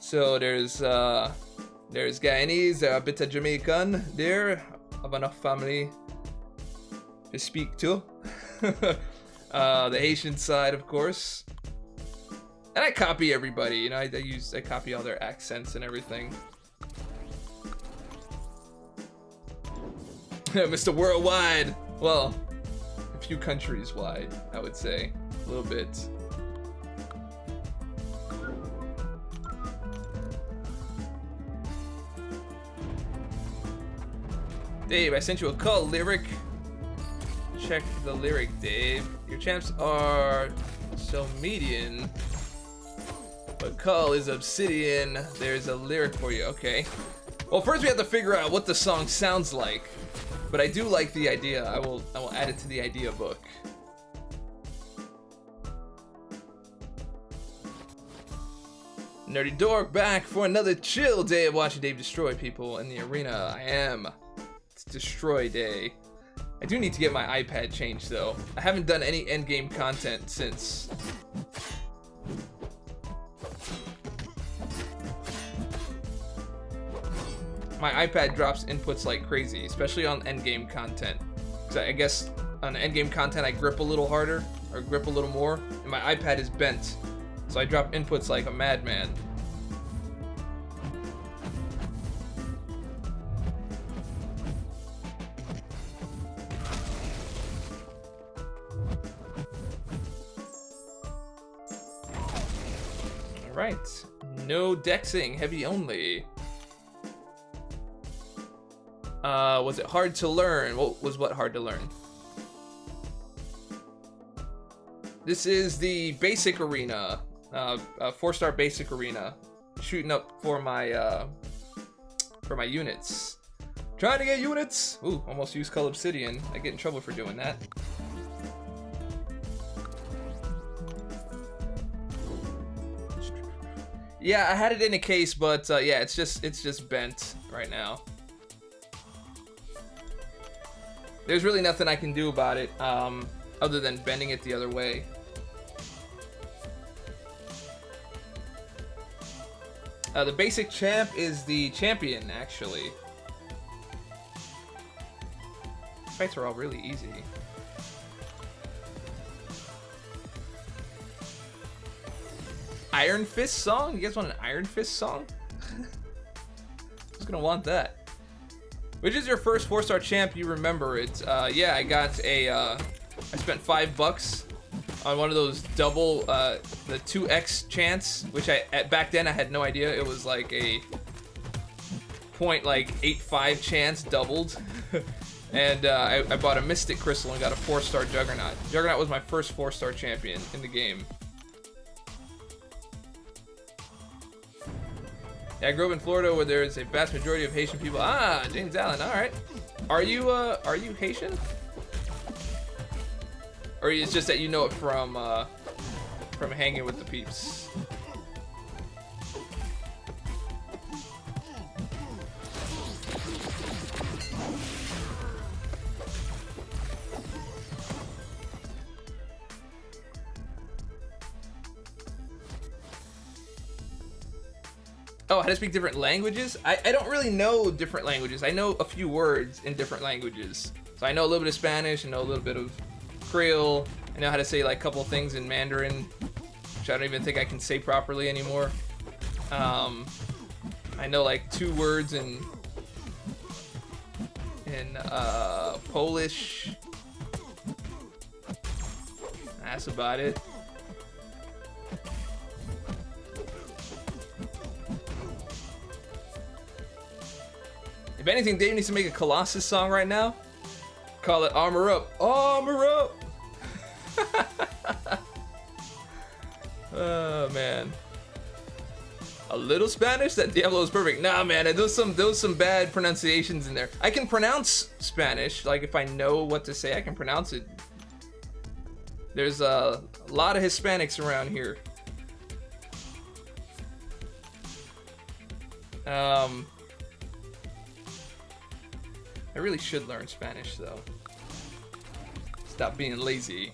So there's Guyanese, a bit of Jamaican there. Have enough family to speak to. The Haitian side, of course. And I copy everybody, you know, I copy all their accents and everything. Mr. Worldwide. Well, a few countries wide, I would say. A little bit. Dave, I sent you a call lyric. Check the lyric, Dave. Your champs are so median. But Cull is obsidian. There's a lyric for you. Okay. Well, first we have to figure out what the song sounds like. But I do like the idea. I will add it to the idea book. Nerdy Dork back for another chill day of watching Dave destroy people in the arena. I am. It's destroy day. I do need to get my iPad changed though. I haven't done any endgame content since. My iPad drops inputs like crazy, especially on endgame content. Because I guess on endgame content I grip a little harder, or grip a little more, and my iPad is bent. So I drop inputs like a madman. Alright, no dexing, heavy only. Was it hard to learn? What hard to learn? This is the basic arena, 4-star basic arena. Shooting up for my units. Trying to get units. Ooh, almost used Cull Obsidian. I get in trouble for doing that. Yeah, I had it in a case, but yeah, it's just bent right now. There's really nothing I can do about it, other than bending it the other way. The basic champ is the champion, actually. Fights are all really easy. Iron Fist song? You guys want an Iron Fist song? Who's gonna want that? Which is your first 4-star champ you remember it? Yeah, I got a, I spent $5 on one of those double, the 2x chance, which back then I had no idea it was like a .85 chance doubled. And I bought a Mystic Crystal and got a 4-star Juggernaut. Juggernaut was my first 4-star champion in the game. Yeah, I grew up in Florida where there is a vast majority of Haitian people. Ah, James Allen, alright. Are you Haitian? Or it's just that you know it from hanging with the peeps? Oh, how to speak different languages? I don't really know different languages. I know a few words in different languages. So I know a little bit of Spanish, I know a little bit of Creole. I know how to say like a couple of things in Mandarin, which I don't even think I can say properly anymore. I know like 2 words in in Polish. That's about it. If anything, Dave needs to make a Colossus song right now. Call it Armor Up. Armor Up! Oh, man. A little Spanish? That Diablo is perfect. Nah, man, there was some bad pronunciations in there. I can pronounce Spanish. Like, if I know what to say, I can pronounce it. There's a lot of Hispanics around here. I really should learn Spanish, though. Stop being lazy.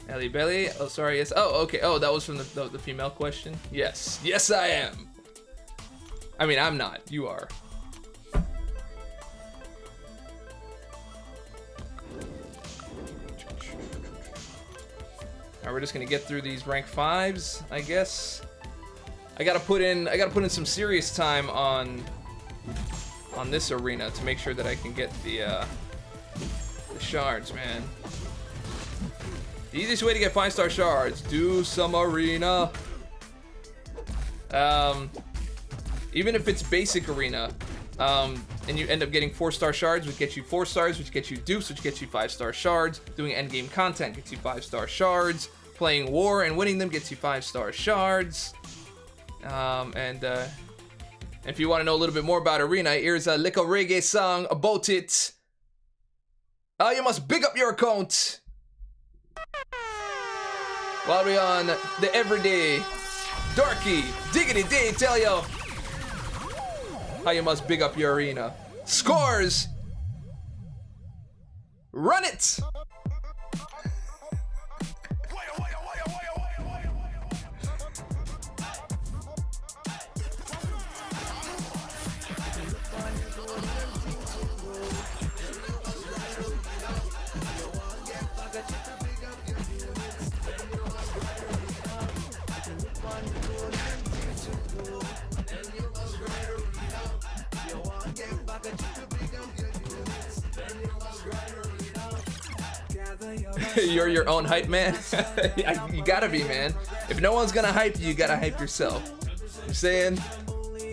Ellie Belly? Oh, sorry, yes. Oh, okay. Oh, that was from the female question? Yes. Yes, I am. I mean, I'm not. You are. Alright, we're just gonna get through these rank 5s, I guess. I gotta put in some serious time on this arena to make sure that I can get the shards, man. The easiest way to get 5-star shards, do some arena. Even if it's basic arena, and you end up getting 4-star shards, which gets you 4 stars, which gets you dupes, which gets you 5-star shards. Doing endgame content gets you 5-star shards. Playing war and winning them gets you 5-star shards. If you want to know a little bit more about arena, here's a little reggae song about it. You must big up your account while we on the everyday Dorky Diggedy Day. Tell you how you must big up your arena. Scores. Run it. You're your own hype man. You gotta be, man. If no one's gonna hype you, you gotta hype yourself. I'm saying,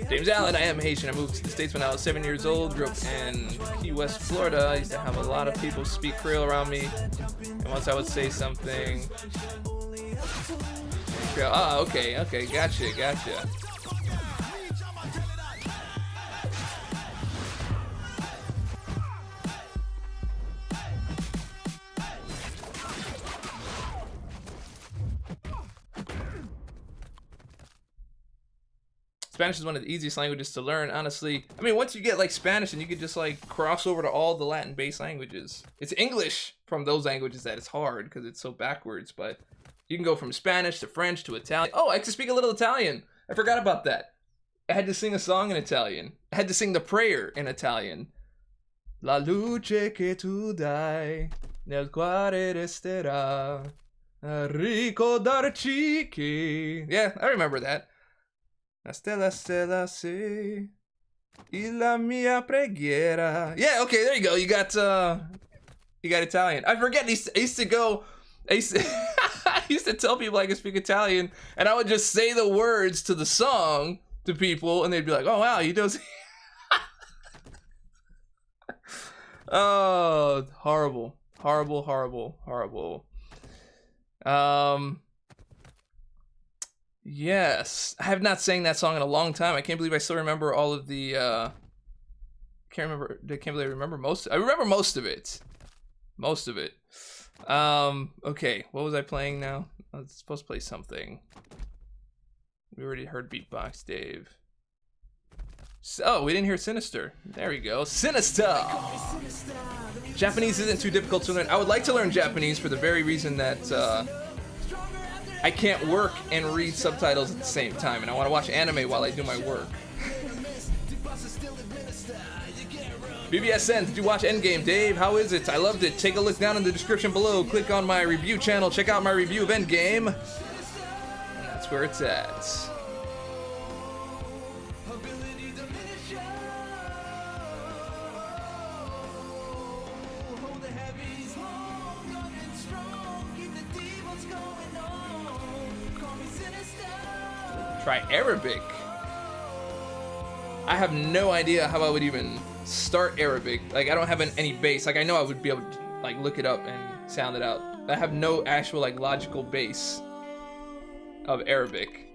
James Allen, I am Haitian. I moved to the States when I was 7 years old. Grew up in Key West, Florida. I used to have a lot of people speak Creole around me. And once I would say something, okay, gotcha. Spanish is one of the easiest languages to learn, honestly. I mean, once you get like Spanish, and you can just like cross over to all the Latin-based languages. It's English from those languages that it's hard because it's so backwards, but you can go from Spanish to French to Italian. Oh, I can speak a little Italian. I forgot about that. I had to sing a song in Italian. I had to sing the prayer in Italian. La luce che tu dai nel cuore resterà a ricordarci che... Yeah, I remember that. La stella se la mia preghiera. Yeah, okay, there you go. You got Italian. I forget. I used to tell people I could speak Italian, and I would just say the words to the song to people, and they'd be like, "Oh wow, you do." Oh, horrible. Yes, I have not sang that song in a long time. I can't believe I still remember all of the, I can't believe I remember most. I remember most of it. Okay, what was I playing now? I was supposed to play something. We already heard Beatbox Dave. Oh, we didn't hear Sinister. There we go. Sinister! Japanese isn't too difficult to learn. I would like to learn Japanese for the very reason that, I can't work and read subtitles at the same time, and I want to watch anime while I do my work. BBSN, did you watch Endgame, Dave? How is it? I loved it. Take a look down in the description below. Click on my review channel. Check out my review of Endgame. And that's where it's at. Try Arabic. I have no idea how I would even start Arabic. Like, I don't have any base. Like, I know I would be able to, like, look it up and sound it out. I have no actual, like, logical base of Arabic.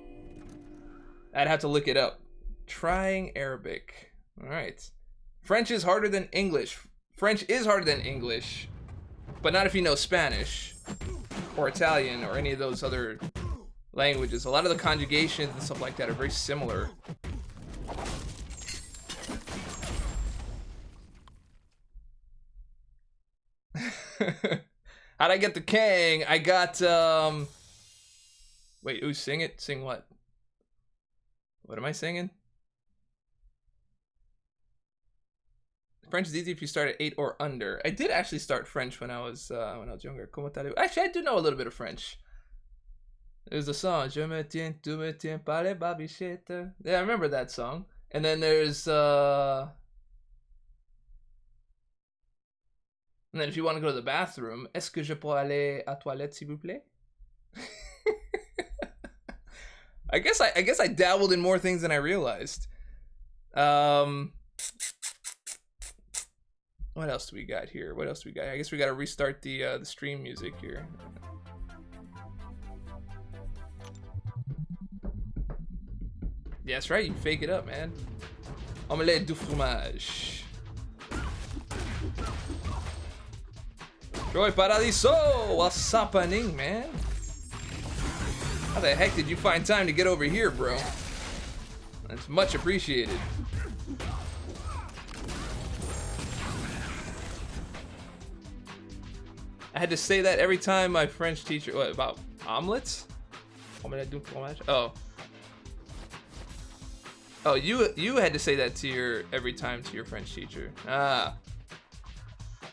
I'd have to look it up. Trying Arabic. All right. French is harder than English. French is harder than English, but not if you know Spanish or Italian or any of those other languages. A lot of the conjugations and stuff like that are very similar. How'd I get the Kang? I got, wait, ooh, sing it? Sing what? What am I singing? French is easy if you start at 8 or under. I did actually start French when I was younger. Comment allez-vous? Actually, I do know a little bit of French. There's a song, Je me tiens, tu me tiens par les babichettes. Yeah, I remember that song. And then there's, and then if you want to go to the bathroom, est-ce que je peux aller à toilette, s'il vous plaît? I guess I dabbled in more things than I realized. What else do we got here? What else do we got? I guess we got to restart the stream music here. Yeah, that's right. You fake it up, man. Omelette du fromage. Troy Paradiso, what's happening, man? How the heck did you find time to get over here, bro? That's much appreciated. I had to say that every time my French teacher. What about omelets? Omelette du fromage. Oh. Oh, you had to say that to your every time to your French teacher. Ah.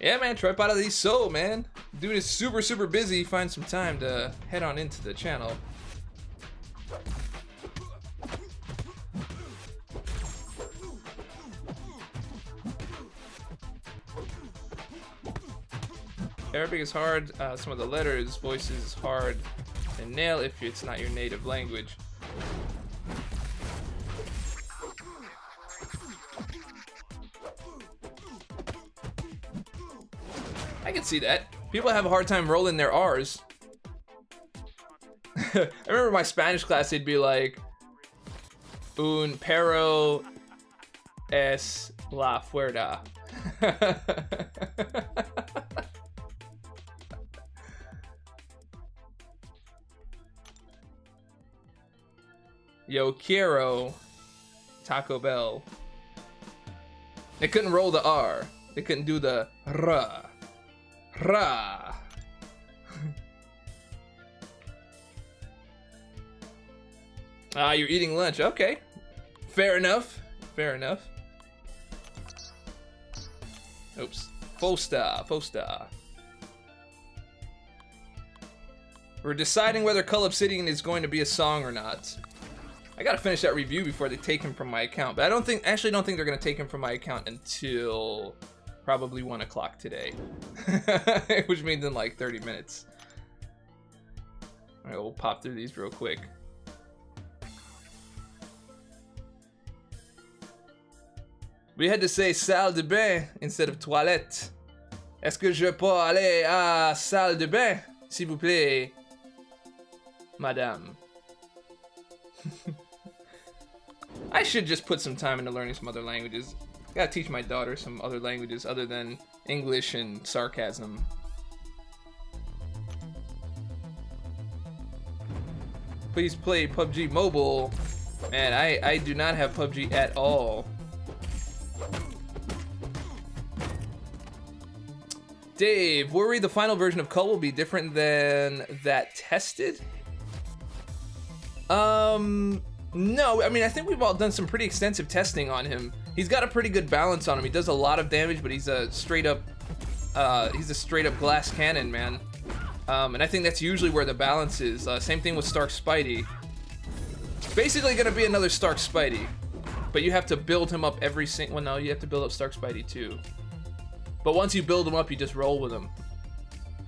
Yeah, man, Troy Paradiso, man. Dude is super busy. Find some time to head on into the channel. Arabic is hard. Some of the letters, voices is hard to nail if it's not your native language. I can see that. People have a hard time rolling their R's. I remember my Spanish class, they'd be like, un perro es la fuerza. Yo quiero Taco Bell. They couldn't roll the R. They couldn't do the ra. Ra. Ah, you're eating lunch. Okay. Fair enough. Fair enough. Oops. Fosta. We're deciding whether Cull Obsidian is going to be a song or not. I gotta finish that review before they take him from my account. But I don't think they're gonna take him from my account until probably 1 o'clock today. Which means in like 30 minutes. Alright, we'll pop through these real quick. We had to say salle de bain instead of toilette. Est-ce que je peux aller à salle de bain, s'il vous plaît, madame? I should just put some time into learning some other languages. Gotta teach my daughter some other languages other than English and sarcasm. Please play PUBG Mobile. Man, I do not have PUBG at all. Dave, worry the final version of Cull will be different than that tested? No, I mean, I think we've all done some pretty extensive testing on him. He's got a pretty good balance on him. He does a lot of damage, but he's a straight up glass cannon, man. And I think that's usually where the balance is. Same thing with Stark Spidey. Basically gonna be another Stark Spidey, but you have to build him up every single. Well, no, you have to build up Stark Spidey too. But once you build him up, you just roll with him.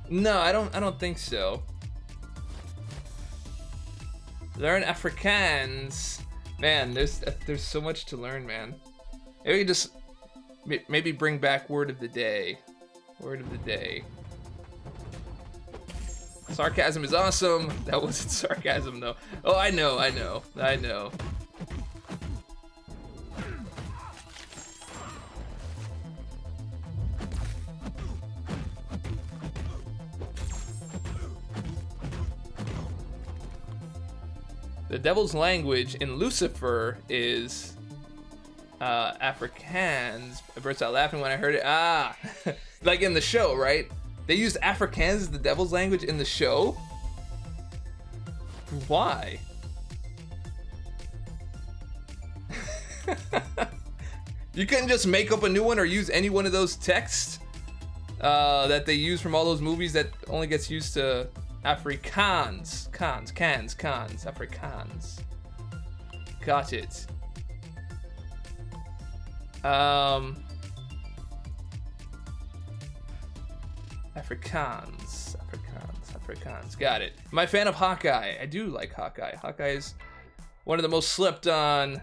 No, I don't think so. Learn Afrikaans. Man, there's so much to learn, man. Maybe just maybe bring back word of the day. Word of the day. Sarcasm is awesome. That wasn't sarcasm though. Oh, I know. The devil's language in Lucifer is Afrikaans. I burst out laughing when I heard it. Ah, like in the show, right? They used Afrikaans as the devil's language in the show? Why? You couldn't just make up a new one or use any one of those texts that they use from all those movies that only gets used to Afrikaans. Cans, Afrikaans. Got it. Afrikaans. Got it. Am I a fan of Hawkeye? I do like Hawkeye. Hawkeye is one of the most slept on,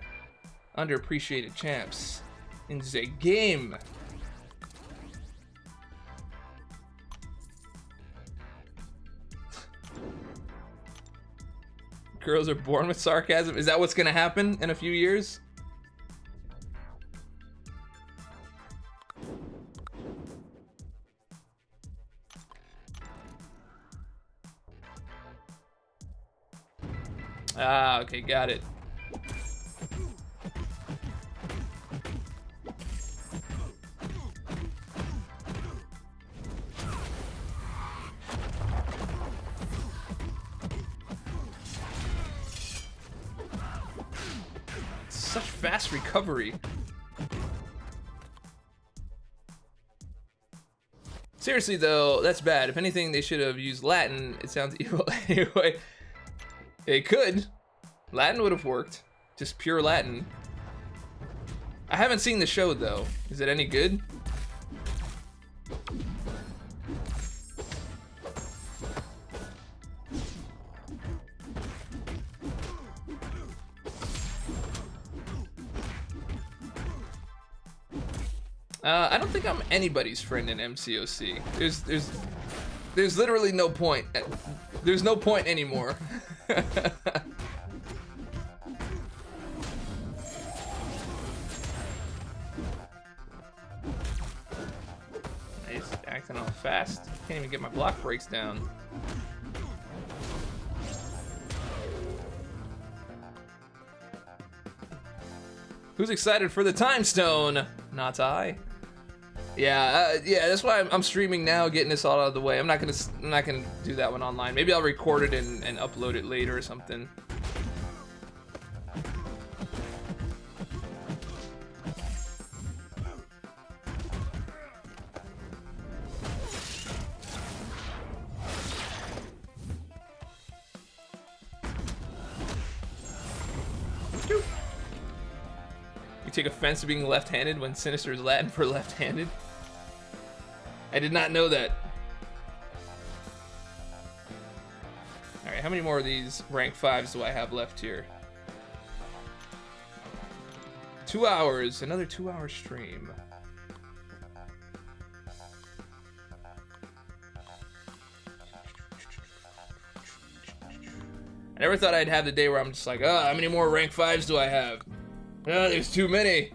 underappreciated champs in the game. Girls are born with sarcasm. Is that what's gonna happen in a few years? Ah, okay, got it. Such fast recovery. Seriously though, that's bad. If anything, they should have used Latin. It sounds evil anyway. It could. Latin would have worked. Just pure Latin. I haven't seen the show though. Is it any good? I don't think I'm anybody's friend in MCOC. There's literally no point. There's no point anymore. He's acting all fast. Can't even get my block breaks down. Who's excited for the time stone? Not I. Yeah, that's why I'm streaming now, getting this all out of the way. I'm not gonna do that one online. Maybe I'll record it and upload it later or something. Take offense to being left-handed when Sinister is Latin for left-handed. I did not know that. Alright, how many more of these rank 5s do I have left here? 2 hours, another 2-hour stream. I never thought I'd have the day where I'm just like, oh, how many more rank 5s do I have? Oh, there's too many.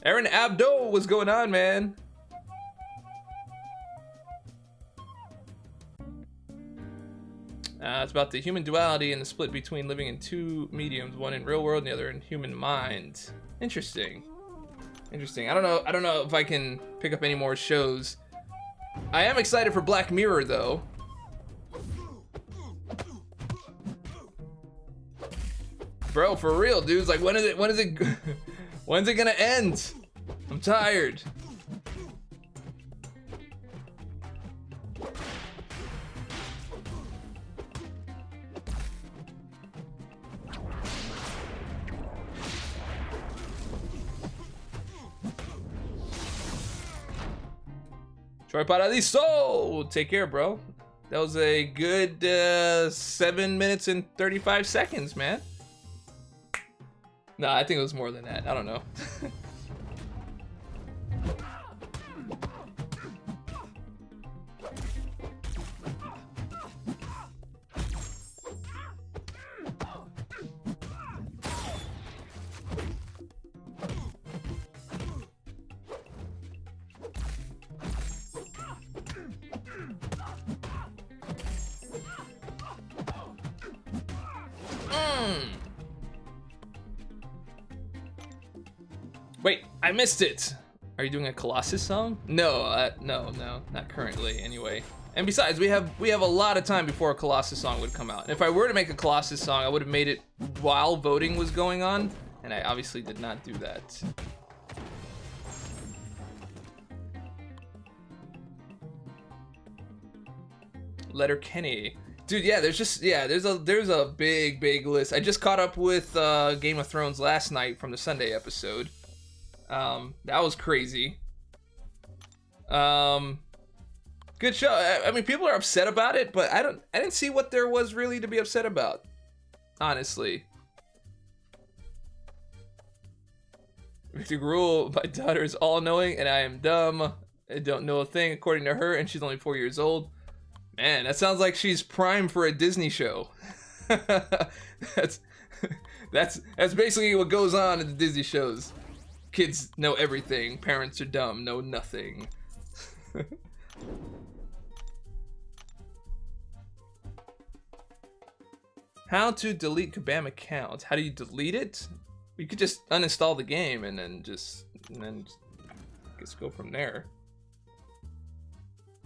Aaron Abdo, what's going on, man? It's about the human duality and the split between living in two mediums, one in real world and the other in human mind. Interesting. Interesting. I don't know if I can pick up any more shows. I am excited for Black Mirror though. Bro, for real, dudes. Like, when's it gonna end? I'm tired. Troy Paradiso! Take care, bro. That was a good 7 minutes and 35 seconds, man. No, I think it was more than that. I don't know. Wait, I missed it. Are you doing a Colossus song? No, no, not currently. Anyway, and besides, we have a lot of time before a Colossus song would come out. And if I were to make a Colossus song, I would have made it while voting was going on, and I obviously did not do that. Letter Kenny. Dude, yeah, there's a big list. I just caught up with Game of Thrones last night from the Sunday episode. That was crazy. Good show. I mean, people are upset about it, but I didn't see what there was really to be upset about. Honestly. Victor Gruel, my daughter is all-knowing and I am dumb. I don't know a thing according to her, and she's only 4 years old. Man, that sounds like she's prime for a Disney show. That's basically what goes on in the Disney shows. Kids know everything. Parents are dumb, know nothing. How to delete Kabam account? How do you delete it? You could just uninstall the game and then just go from there.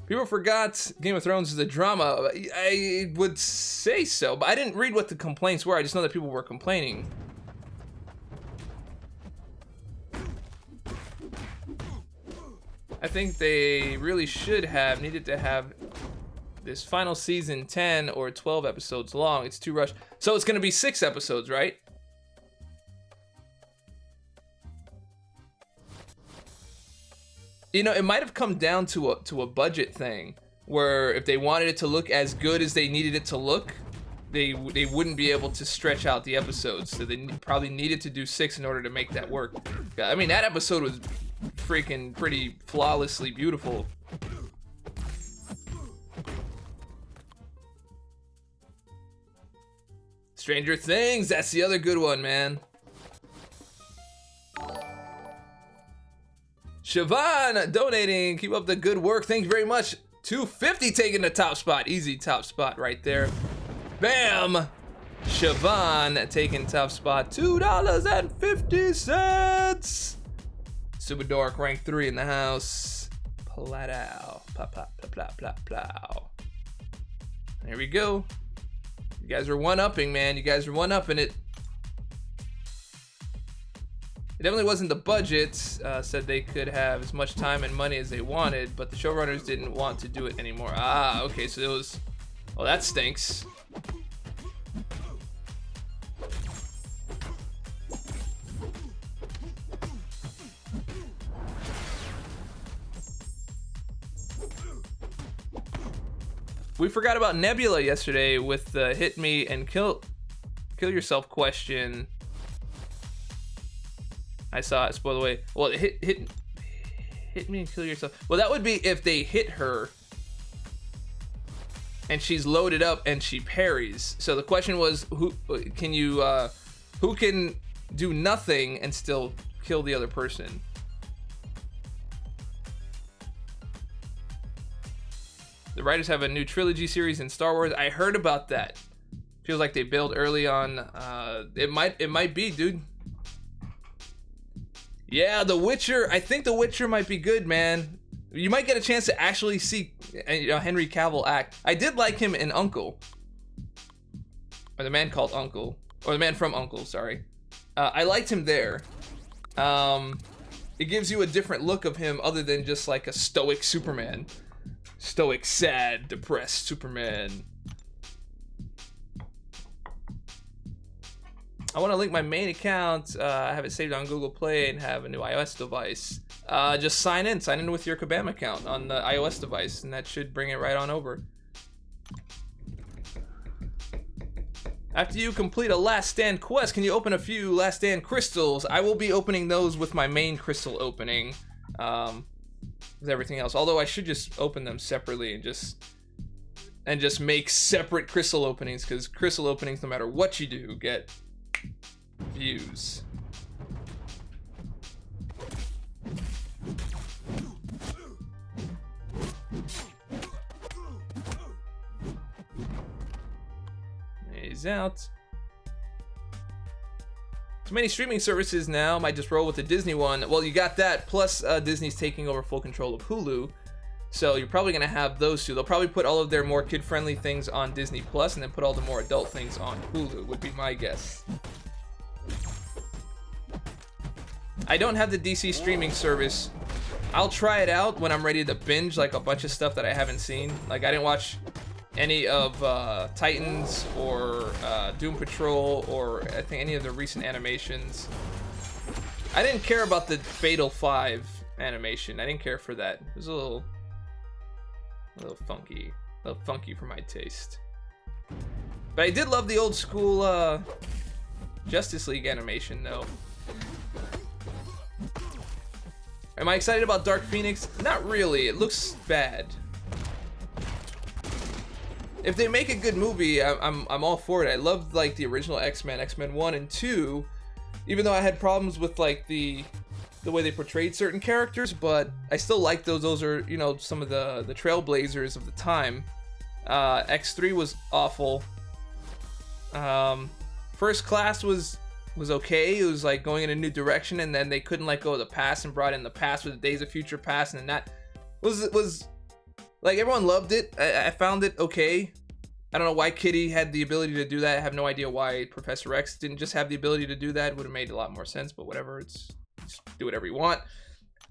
People forgot Game of Thrones is a drama. I would say so, but I didn't read what the complaints were. I just know that people were complaining. I think they really needed to have this final season 10 or 12 episodes long. It's too rushed. So it's gonna be 6 episodes, right? You know, it might have come down to a budget thing, where if they wanted it to look as good as they needed it to look, they wouldn't be able to stretch out the episodes. So they probably needed to do 6 in order to make that work. I mean, that episode was freaking pretty flawlessly beautiful. Stranger Things, that's the other good one, man. Siobhan donating, keep up the good work. Thank you very much. 250 taking the top spot. Easy top spot right there. Bam! Siobhan taking top spot. $2.50. Super Dork, rank 3 in the house. Platow. Plow. There we go. You guys are one-upping, man. You guys are one-upping it. It definitely wasn't the budget. Said they could have as much time and money as they wanted, but the showrunners didn't want to do it anymore. Ah, okay, so it was... Well, that stinks. We forgot about Nebula yesterday with the hit me and kill yourself question. I saw it, spoil away. Well, hit me and kill yourself. Well, that would be if they hit her and she's loaded up and she parries. So the question was, who can do nothing and still kill the other person? The writers have a new trilogy series in Star Wars. I heard about that. Feels like they build early on. It might be, dude. Yeah, The Witcher. I think The Witcher might be good, man. You might get a chance to actually see Henry Cavill act. I did like him in Uncle. Or The Man Called Uncle. Or The Man from Uncle, sorry. I liked him there. It gives you a different look of him other than just like a stoic Superman. Stoic, sad, depressed Superman. I want to link my main account. I have it saved on Google Play and have a new iOS device. Just sign in with your Kabam account on the iOS device, and that should bring it right on over. After you complete a last stand quest, can you open a few last stand crystals? I will be opening those with my main crystal opening. With everything else. Although I should just open them separately and just make separate crystal openings, because crystal openings, no matter what you do, get views. He's out. Too many streaming services now. Might just roll with the Disney one. Well, you got that, plus Disney's taking over full control of Hulu. So you're probably going to have those two. They'll probably put all of their more kid-friendly things on Disney Plus and then put all the more adult things on Hulu, would be my guess. I don't have the DC streaming service. I'll try it out when I'm ready to binge like a bunch of stuff that I haven't seen. Like I didn't watch any of Titans or Doom Patrol or I think any of the recent animations. I didn't care about the Fatal 5 animation. I didn't care for that. It was a little funky. A little funky for my taste. But I did love the old school Justice League animation though. Am I excited about Dark Phoenix? Not really. It looks bad. If they make a good movie, I'm all for it. I loved like the original X-Men, X-Men 1 and 2, even though I had problems with like the way they portrayed certain characters, but I still like those. Those are, you know, some of the trailblazers of the time. X3 was awful. First Class was okay. It was like going in a new direction, and then they couldn't let go of the past and brought in the past with the Days of Future Past, and that was like everyone loved it. I found it okay. I don't know why Kitty had the ability to do that. I have no idea why Professor X didn't just have the ability to do that. Would have made a lot more sense, but whatever. Just do whatever you want.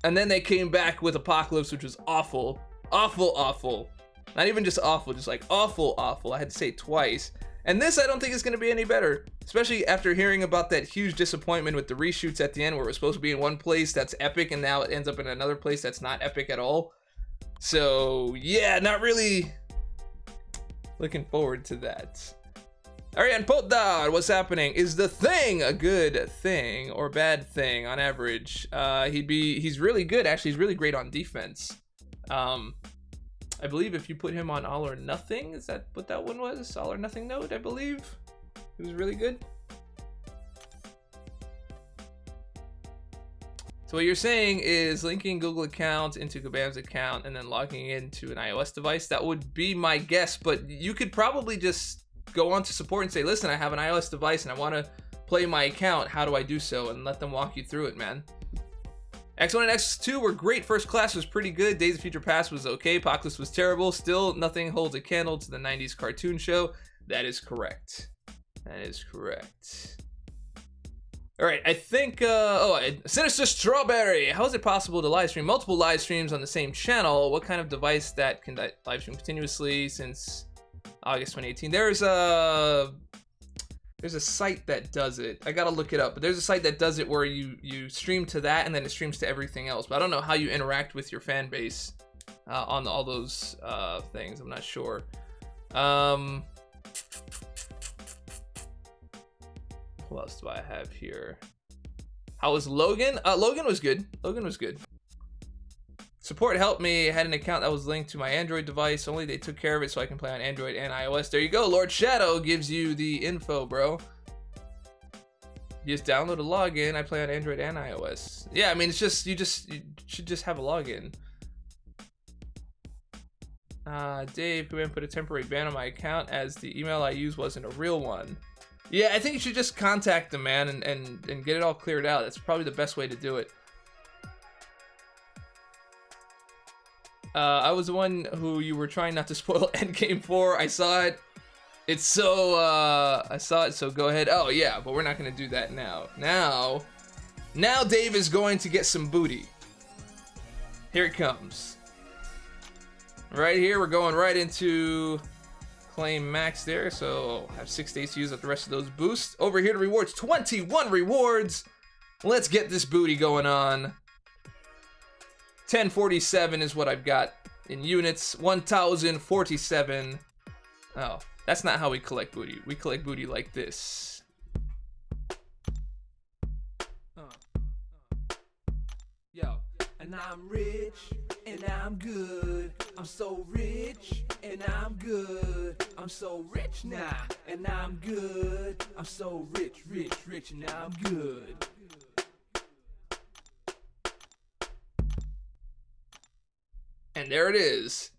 And then they came back with Apocalypse, which was awful. Awful, awful. Not even just awful, just like awful, awful. I had to say it twice. And this I don't think is going to be any better. Especially after hearing about that huge disappointment with the reshoots at the end where it was supposed to be in one place that's epic and now it ends up in another place that's not epic at all. So, yeah, not really looking forward to that. Ariane Potdar, what's happening? Is the Thing a good thing or bad thing on average? He's really good, actually. He's really great on defense. I believe if you put him on All or Nothing, is that what that one was? All or Nothing Node, I believe. He was really good. So what you're saying is linking Google account into Kabam's account and then logging into an iOS device. That would be my guess, but you could probably just go on to support and say, listen, I have an iOS device and I want to play my account. How do I do so? And let them walk you through it, man. X1 and X2 were great. First Class was pretty good. Days of Future Past was okay. Apocalypse was terrible. Still, nothing holds a candle to the 90s cartoon show. That is correct. That is correct. All right, I think, Sinister Strawberry. How is it possible to live stream multiple live streams on the same channel? What kind of device that can live stream continuously since August 2018? There's a site that does it. I gotta look it up, but there's a site that does it where you stream to that and then it streams to everything else. But I don't know how you interact with your fan base on all those things. I'm not sure. What else do I have here? How was Logan? Logan was good. Logan was good. Support helped me. I had an account that was linked to my Android device. Only they took care of it so I can play on Android and iOS. There you go. Lord Shadow gives you the info, bro. You just download a login. I play on Android and iOS. Yeah, I mean, it's just, you should just have a login. Dave, come in and put a temporary ban on my account as the email I used wasn't a real one. Yeah, I think you should just contact them, man, and get it all cleared out. That's probably the best way to do it. I was the one who you were trying not to spoil Endgame for. I saw it. It's so, I saw it, so go ahead. Oh, yeah, but we're not going to do that now. Now Dave is going to get some booty. Here it comes. Right here, we're going right into claim max there, so have 6 days to use up the rest of those boosts. Over here to rewards, 21 rewards. Let's get this booty going on. 1047 is what I've got in units. 1047. Oh, That's not how we collect booty. We collect booty like this. Yo, and I'm rich, and I'm good. I'm so rich, and I'm good. I'm so rich now, and I'm good. I'm so rich, rich, and I'm good. And there it is.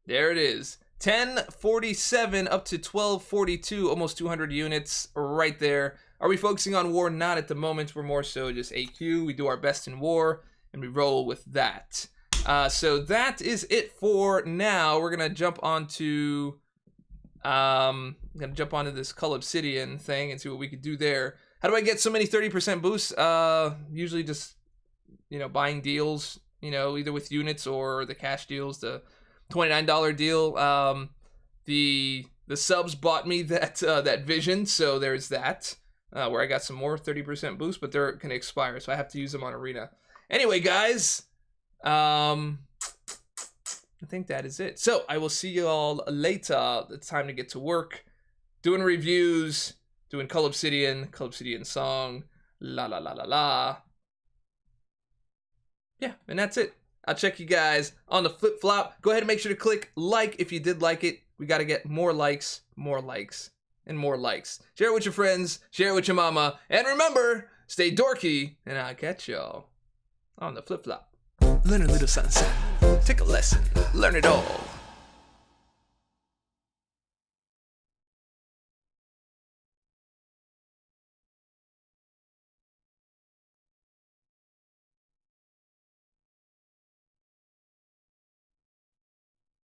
There it is. 1047 up to 1242, almost 200 units right there. Are we focusing on war? Not at the moment. We're more so just AQ. We do our best in war, and we roll with that. So that is it for now. We're gonna jump onto this Cull Obsidian thing and see what we could do there. How do I get so many 30% boosts? Usually just, you know, buying deals, you know, either with units or the cash deals, the $29 deal. The subs bought me that vision, so there's that, where I got some more 30% boost, but they're gonna expire, so I have to use them on Arena. Anyway, guys, I think that is it. So I will see you all later. It's time to get to work, doing reviews, doing Cull Obsidian song, la la la la la. Yeah, and that's it. I'll check you guys on the flip flop. Go ahead and make sure to click like if you did like it. We got to get more likes, and more likes. Share it with your friends, share it with your mama, and remember, stay dorky, and I'll catch y'all on the flip flop. Learn a little something, take a lesson, learn it all.